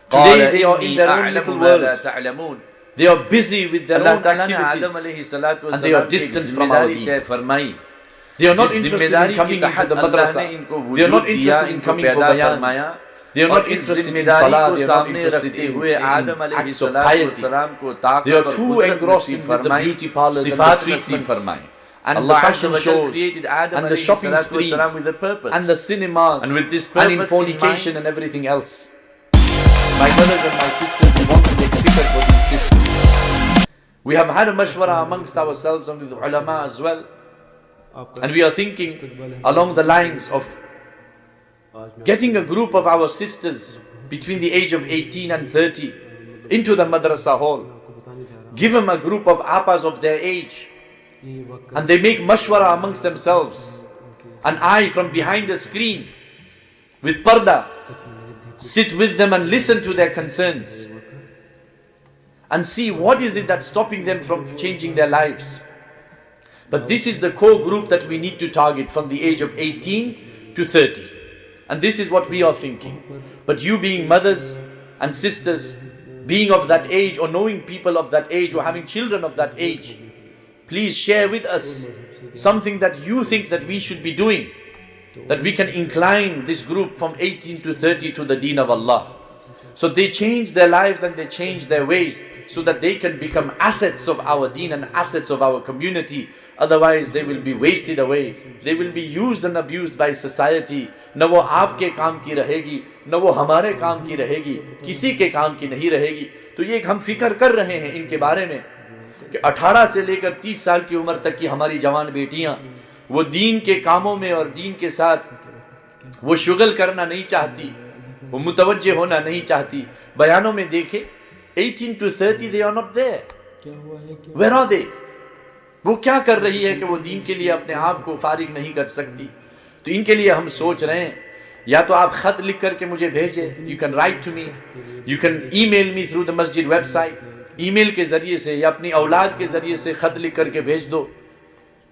Today قال they are in إني their own أعلم little ما لا world. تعلمون। They are busy with their Allah own ताला ने आदम activities अलैहि सलातो and they are वसलाम की एक distant from our जिम्मेदारी deen. तय फरमाई। They are not जिस interested in जिम्मेदारी coming के into the तहत अल्लाह madrasa. ने इनको They are not वजूद दिया, interested in इनको coming for पैदा bayans. फरमाया, They are और not इस interested in जिम्मेदारी salah. को They are not सामने interested रखते in हुए आदम acts of अलैहिस्सलातु piety. वस्सलाम को They ताकत are और too कुदरत engrossed नसीब in with the फरमाई, beauty parlors and the सिफात नसीब treatments फरमाई। and the Allah fashion Azza wa Jal shows created Adam and the shopping अलैहिस्सलातु sprees वस्सलाम with a purpose. and the cinemas And with this and in purpose in fornication mind, and everything else. My brothers and my sisters, we want to make fikr for these sisters. We have had a mashwara amongst ourselves and with ulama as well. And we are thinking along the lines of getting a group of our sisters between the age of 18 and 30 into the madrasa hall. Give them a group of appas of their age. And they make mashwara amongst themselves. And I, from behind the screen, with parda, sit with them and listen to their concerns. And see what is it that's stopping them from changing their lives. But this is the core group that we need to target from the age of 18 to 30. And this is what we are thinking. But you being mothers and sisters, being of that age or knowing people of that age or having children of that age, please share with us something that you think that we should be doing, that we can incline this group from 18 to 30 to the deen of Allah. So they change their lives and they change their ways so that they can become assets of our deen and assets of our community. Otherwise they will be wasted away. They will be used and abused by society. न वो आपके काम की रहेगी, न वो हमारे काम की रहेगी, किसी के काम की नहीं रहेगी. तो ये एक हम फिक्र कर रहे हैं इनके बारे में कि 18 से लेकर 30 साल की उम्र तक की हमारी जवान बेटियां वो दीन के कामों में और दीन के साथ वो शुगल करना नहीं चाहती, वो मुतवज्जे होना नहीं चाहती. बयानों में देखे 18 to 30 they are not there. Where are they? वो क्या कर रही है कि वो दीन के लिए अपने आप को फारिग नहीं कर सकती. तो इनके लिए हम सोच रहे हैं या तो आप खत लिख करके मुझे भेजे. You can write to me, you can email me through the masjid website. Email के जरिए से या अपनी औलाद के जरिए से खत लिख करके भेज दो.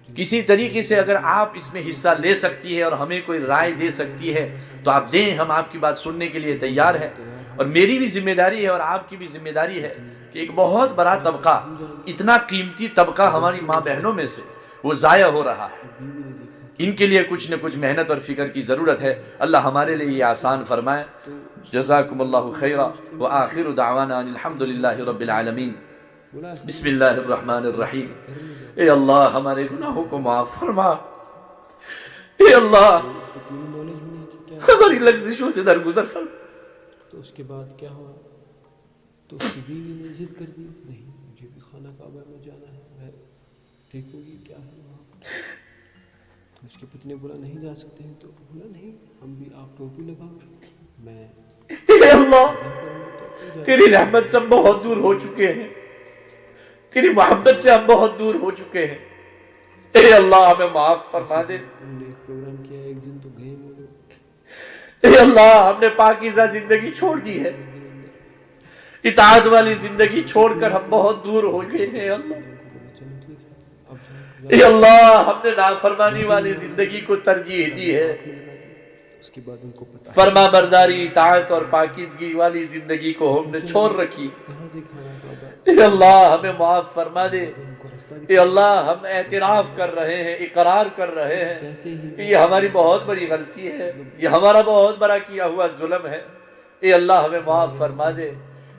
किसी तरीके से अगर आप इसमें हिस्सा ले सकती है और हमें कोई राय दे सकती है तो आप दें, हम आपकी बात सुनने के लिए तैयार है. और मेरी भी जिम्मेदारी है और आपकी भी जिम्मेदारी है कि एक बहुत बड़ा तबका, इतना कीमती तबका हमारी माँ बहनों में से वो जाया हो रहा है. इनके लिए कुछ न कुछ मेहनत और फिक्र की जरूरत है. अल्लाह हमारे लिए ये आसान फरमाए. जज़ाकुमुल्लाहु खैरा व आखिरु दावाना अल्हम्दुलिल्लाहि रब्बिल आलमीन. बिस्मिल्लाहिर रहमानिर रहीम. ए अल्लाह हमारे गुनाहों को माफ फरमा. ए अल्लाह हमारी लग़ज़िशों से दरगुजर फरमा. तो उसके बाद क्या हुआ? तो उसकी बीवी ने जिद कर दी, नहीं मुझे भी खाना काबा में जाना है, मैं देखूंगी क्या है वहाँ. तो उसके पति ने बोला नहीं जा सकते हैं. तो बोला नहीं, हम भी, आप टोपी लगाओ, मैं अल्लाह तेरी रहमत से हम बहुत दूर हो चुके हैं, तेरी मोहब्बत से हम बहुत दूर हो चुके हैं. ए अल्लाह हमें माफ फरमा दे. हमने एक प्रोग्राम किया, एक दिन तो गए वो लोग. ए अल्लाह हमने पाकीज़ा जिंदगी छोड़ दी है, इताअत वाली जिंदगी छोड़कर हम बहुत दूर हो गए हैं. अल्लाह ए अल्लाह हमने नाफरमानी वाली जिंदगी को तरजीह दी है. उसके बाद उनको पता फरमा बरदारी, इताअत और पाकीज़गी वाली जिंदगी को हमने छोड़ रखी। कहाँ से खाना काबा, ए अल्लाह हमें माफ फरमा दे। उनको रास्ता ए अल्लाह हम एतराफ कर रहे हैं, इकरार कर रहे हैं कैसे ही कि ये हमारी बहुत बड़ी गलती है, ये हमारा बहुत बड़ा किया हुआ जुल्म है। ए अल्लाह हमें माफ फरमा दे।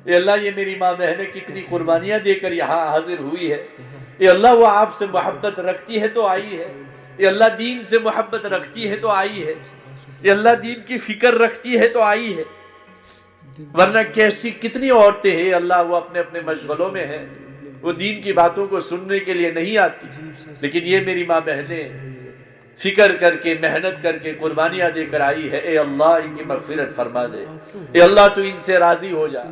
ए अल्लाह ये मेरी माँ बहनें कितनी कुर्बानियां देकर यहाँ हाजिर हुई है। ए अल्लाह वो आपसे मोहब्बत रखती है तो आई है। ए अल्लाह दीन से मोहब्बत रखती है तो आई है। ए अल्लाह दीन की फिक्र रखती है तो आई है, वरना कैसी कितनी औरतें हैं अल्लाह वो अपने अपने मशगलों में हैं, वो दीन की बातों को सुनने के लिए नहीं आती। लेकिन ये मेरी माँ बहनें फिक्र करके, मेहनत करके, कुर्बानियां देकर आई है। ए अल्लाह इनकी मगफिरत फरमा दे। ए अल्लाह तू इनसे राजी हो जा।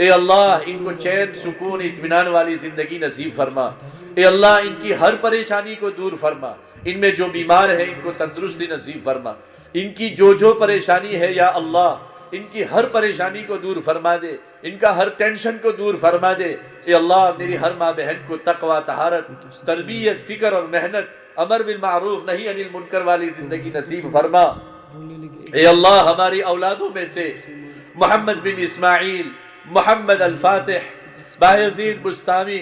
ए अल्लाह इनको चैन, सुकून, इत्मीनान वाली जिंदगी नसीब फरमा। ए अल्लाह इनकी हर परेशानी को दूर फरमा। इनमें जो बीमार है इनको तंदुरुस्ती नसीब फरमा। इनकी जो परेशानी है या अल्लाह इनकी हर परेशानी को दूर फरमा दे, इनका हर टेंशन को दूर फरमा दे। ए अल्लाह मेरी हर माँ बहन को तकवा, तहारत, तरबियत, फिक्र और मेहनत, अमर बिल मारूफ नहीं अनिल मुनकर वाली जिंदगी नसीब फरमा। ए अल्लाह हमारी औलादों में से मोहम्मद बिन इस्माइल, मोहम्मद अल फातिह, बायजीद बुस्तामी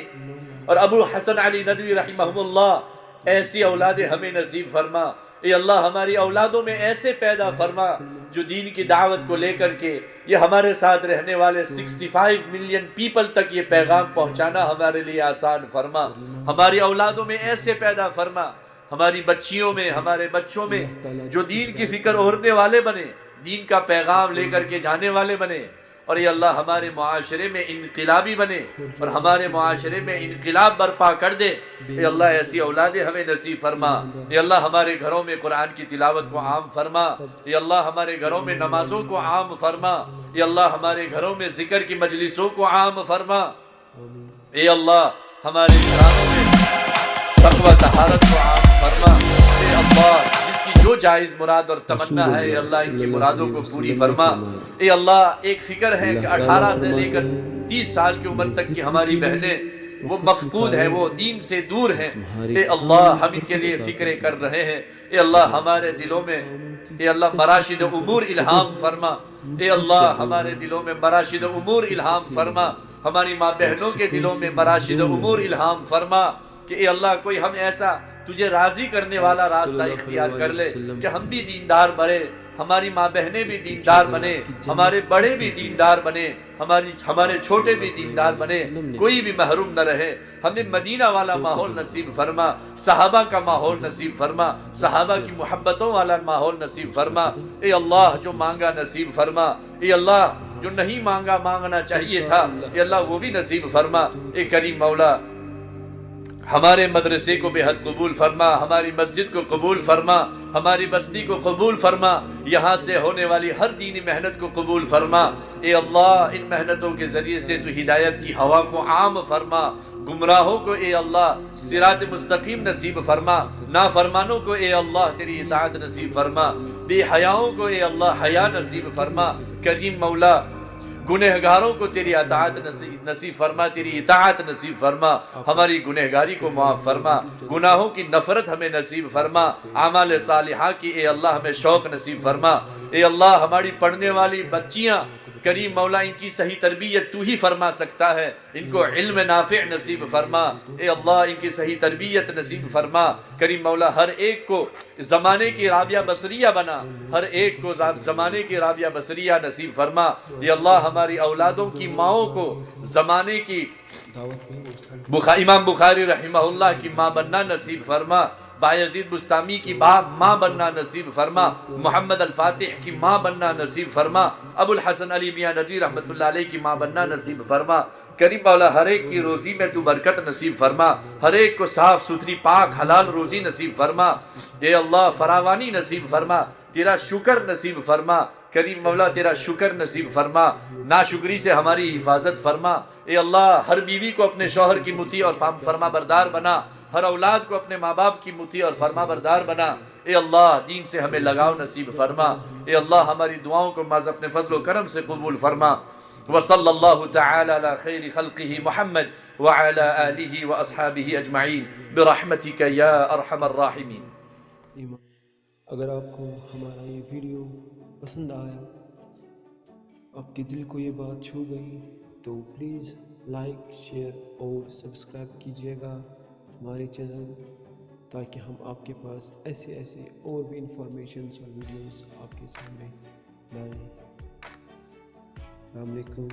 और अबू हसन अली नदवी रहमहुल्लाह ऐसी औलादें हमें नसीब फरमा। ए अल्लाह हमारी औलादों में ऐसे पैदा फरमा जो दीन की दावत को लेकर के ये हमारे साथ रहने वाले 65 मिलियन पीपल तक ये पैगाम पहुंचाना हमारे लिए आसान फरमा। हमारी औलादों में ऐसे पैदा फरमा, हमारी बच्चियों में, हमारे बच्चों में जो दीन की फिक्र ओढ़ने वाले बने, दीन का पैगाम लेकर के जाने वाले बने। और ये अल्लाह हमारे मुआशरे में इनकलाबी बने और हमारे मुआशरे में इनकलाब बर्पा कर दे। ये अल्लाह ऐसी औलादें हमें नसीब फरमा। ये अल्लाह हमारे घरों में कुरान की तिलावत को आम फरमा। ये अल्लाह हमारे घरों में नमाजों को आम फरमा। ये अल्लाह हमारे घरों में जिक्र की मजलिसों को आम फरमा। ये अल्लाह हमारे घरों में तक़वा तहारत को आम फरमा। ये अल्लाह जिसकी जो जायज मुराद और तमन्ना है ये अल्लाह इनकी मुरादों को पूरी फरमा। ये अल्लाह एक फिक्र है कि 18 से लेकर 30 साल की उम्र तक की हमारी बहनें वो मफकूद है, वो दीन से दूर हैं। ए अल्लाह हम इनके लिए फिक्रे कर रहे हैं। ए अल्लाह हमारे दिलों में ए अल्लाह मराशिद उमूर इल्हाम फरमा। ए अल्लाह हमारे दिलों में मराशिद उमूर इल्हाम फरमा। हमारी माँ बहनों के दिलों में मराशिद उमूर इल्हाम फरमा कि ए अल्लाह कोई हम ऐसा तुझे राजी करने वाला रास्ता इख्तियार कर ले कि हम भी दीनदार बने, हमारी माँ बहनें भी दीनदार बने, हमारे बड़े भी दीनदार बने, हमारे छोटे भी दीनदार बने, कोई भी महरूम न रहे। हमें मदीना वाला माहौल नसीब फरमा, सहाबा का माहौल नसीब फरमा, सहाबा की मोहब्बतों वाला माहौल नसीब फरमा। ए अल्लाह जो मांगा नसीब फरमा। ए अल्लाह जो नहीं मांगा, मांगना चाहिए था, ए अल्लाह वो भी नसीब फरमा। ए करीम मौला हमारे मदरसे को बेहद कबूल फरमा, हमारी मस्जिद को कबूल फरमा, हमारी बस्ती को कबूल फरमा, यहाँ से होने वाली हर दीनी मेहनत को कबूल फरमा। ए अल्लाह इन मेहनतों के जरिए से तू हिदायत की हवा को आम फरमा, गुमराहों को ए अल्लाह सिरात मुस्तकीम नसीब फरमा, नाफरमानों को ए अल्लाह तेरी इताअत नसीब फरमा, बेहयाओं को ए अल्लाह हया नसीब फरमा। करीम मौला गुनहगारों को तेरी अताअत नसीब फरमा, तेरी इताअत नसीब फरमा, हमारी गुनहगारी को माफ फरमा, गुनाहों की नफरत हमें नसीब फरमा, आमाल सालिहा की ए अल्लाह हमें शौक नसीब फरमा। ए अल्लाह हमारी पढ़ने वाली बच्चियां करीम मौला इनकी सही तरबियत तू ही फरमा सकता है, इनको इल्म नाफिअ नसीब फरमा। ए अल्लाह इनकी सही तरबियत नसीब फरमा। करीम मौला हर एक को जमाने की राबिया बसरिया बना, हर एक को जमाने की राबिया बसरिया नसीब फरमा। ए अल्लाह हमारी औलादों की माओं को जमाने की इमाम बुखारी रहमहुल्लाह की माँ बनना नसीब फरमा, बायजीद बुस्तामी की माँ बनना नसीब फरमा, मोहम्मद अल फातिह की माँ बनना नसीब फरमा, अबुल हसन अली मियां नदवी रहमतुल्लाह अलैह की माँ बनना नसीब फरमा। करीम मौला हर एक की रोजी में तू बरकत नसीब फरमा, हर एक को साफ सुथरी पाक हलाल रोजी नसीब फरमा। ए अल्लाह फरावानी नसीब फरमा, तेरा शुक्र नसीब फरमा। करीम मौला तेरा शुक्र नसीब फरमा, नाशुक्री से हमारी हिफाजत फरमा। ए अल्लाह हर बीवी को अपने शौहर की मुती और फरमा बरदार बना, हर औलाद को अपने माँ बाप की मुती और फरमा बरदार बना। ए अल्लाह दीन से हमें लगाव नसीब फरमा। ए अल्लाह हमारी दुआओं को माज़ अपने फजल व करम से कबूल फरमा। व सल्लल्लाहु तआला अला खैरि खल्क़िही मुहम्मद व अला आलिही व अस्हाबिही अजमईन बिरहमतिका या अरहमर राहिमीन। अगर आपको हमारा ये वीडियो पसंद आया, आपके दिल को ये बात छू गई, तो प्लीज़ लाइक, शेयर और सब्सक्राइब कीजिएगा हमारे चैनल, ताकि हम आपके पास ऐसे ऐसे और भी इंफॉर्मेशंस और वीडियोस आपके सामने लाएं। अस्सलाम वालेकुम।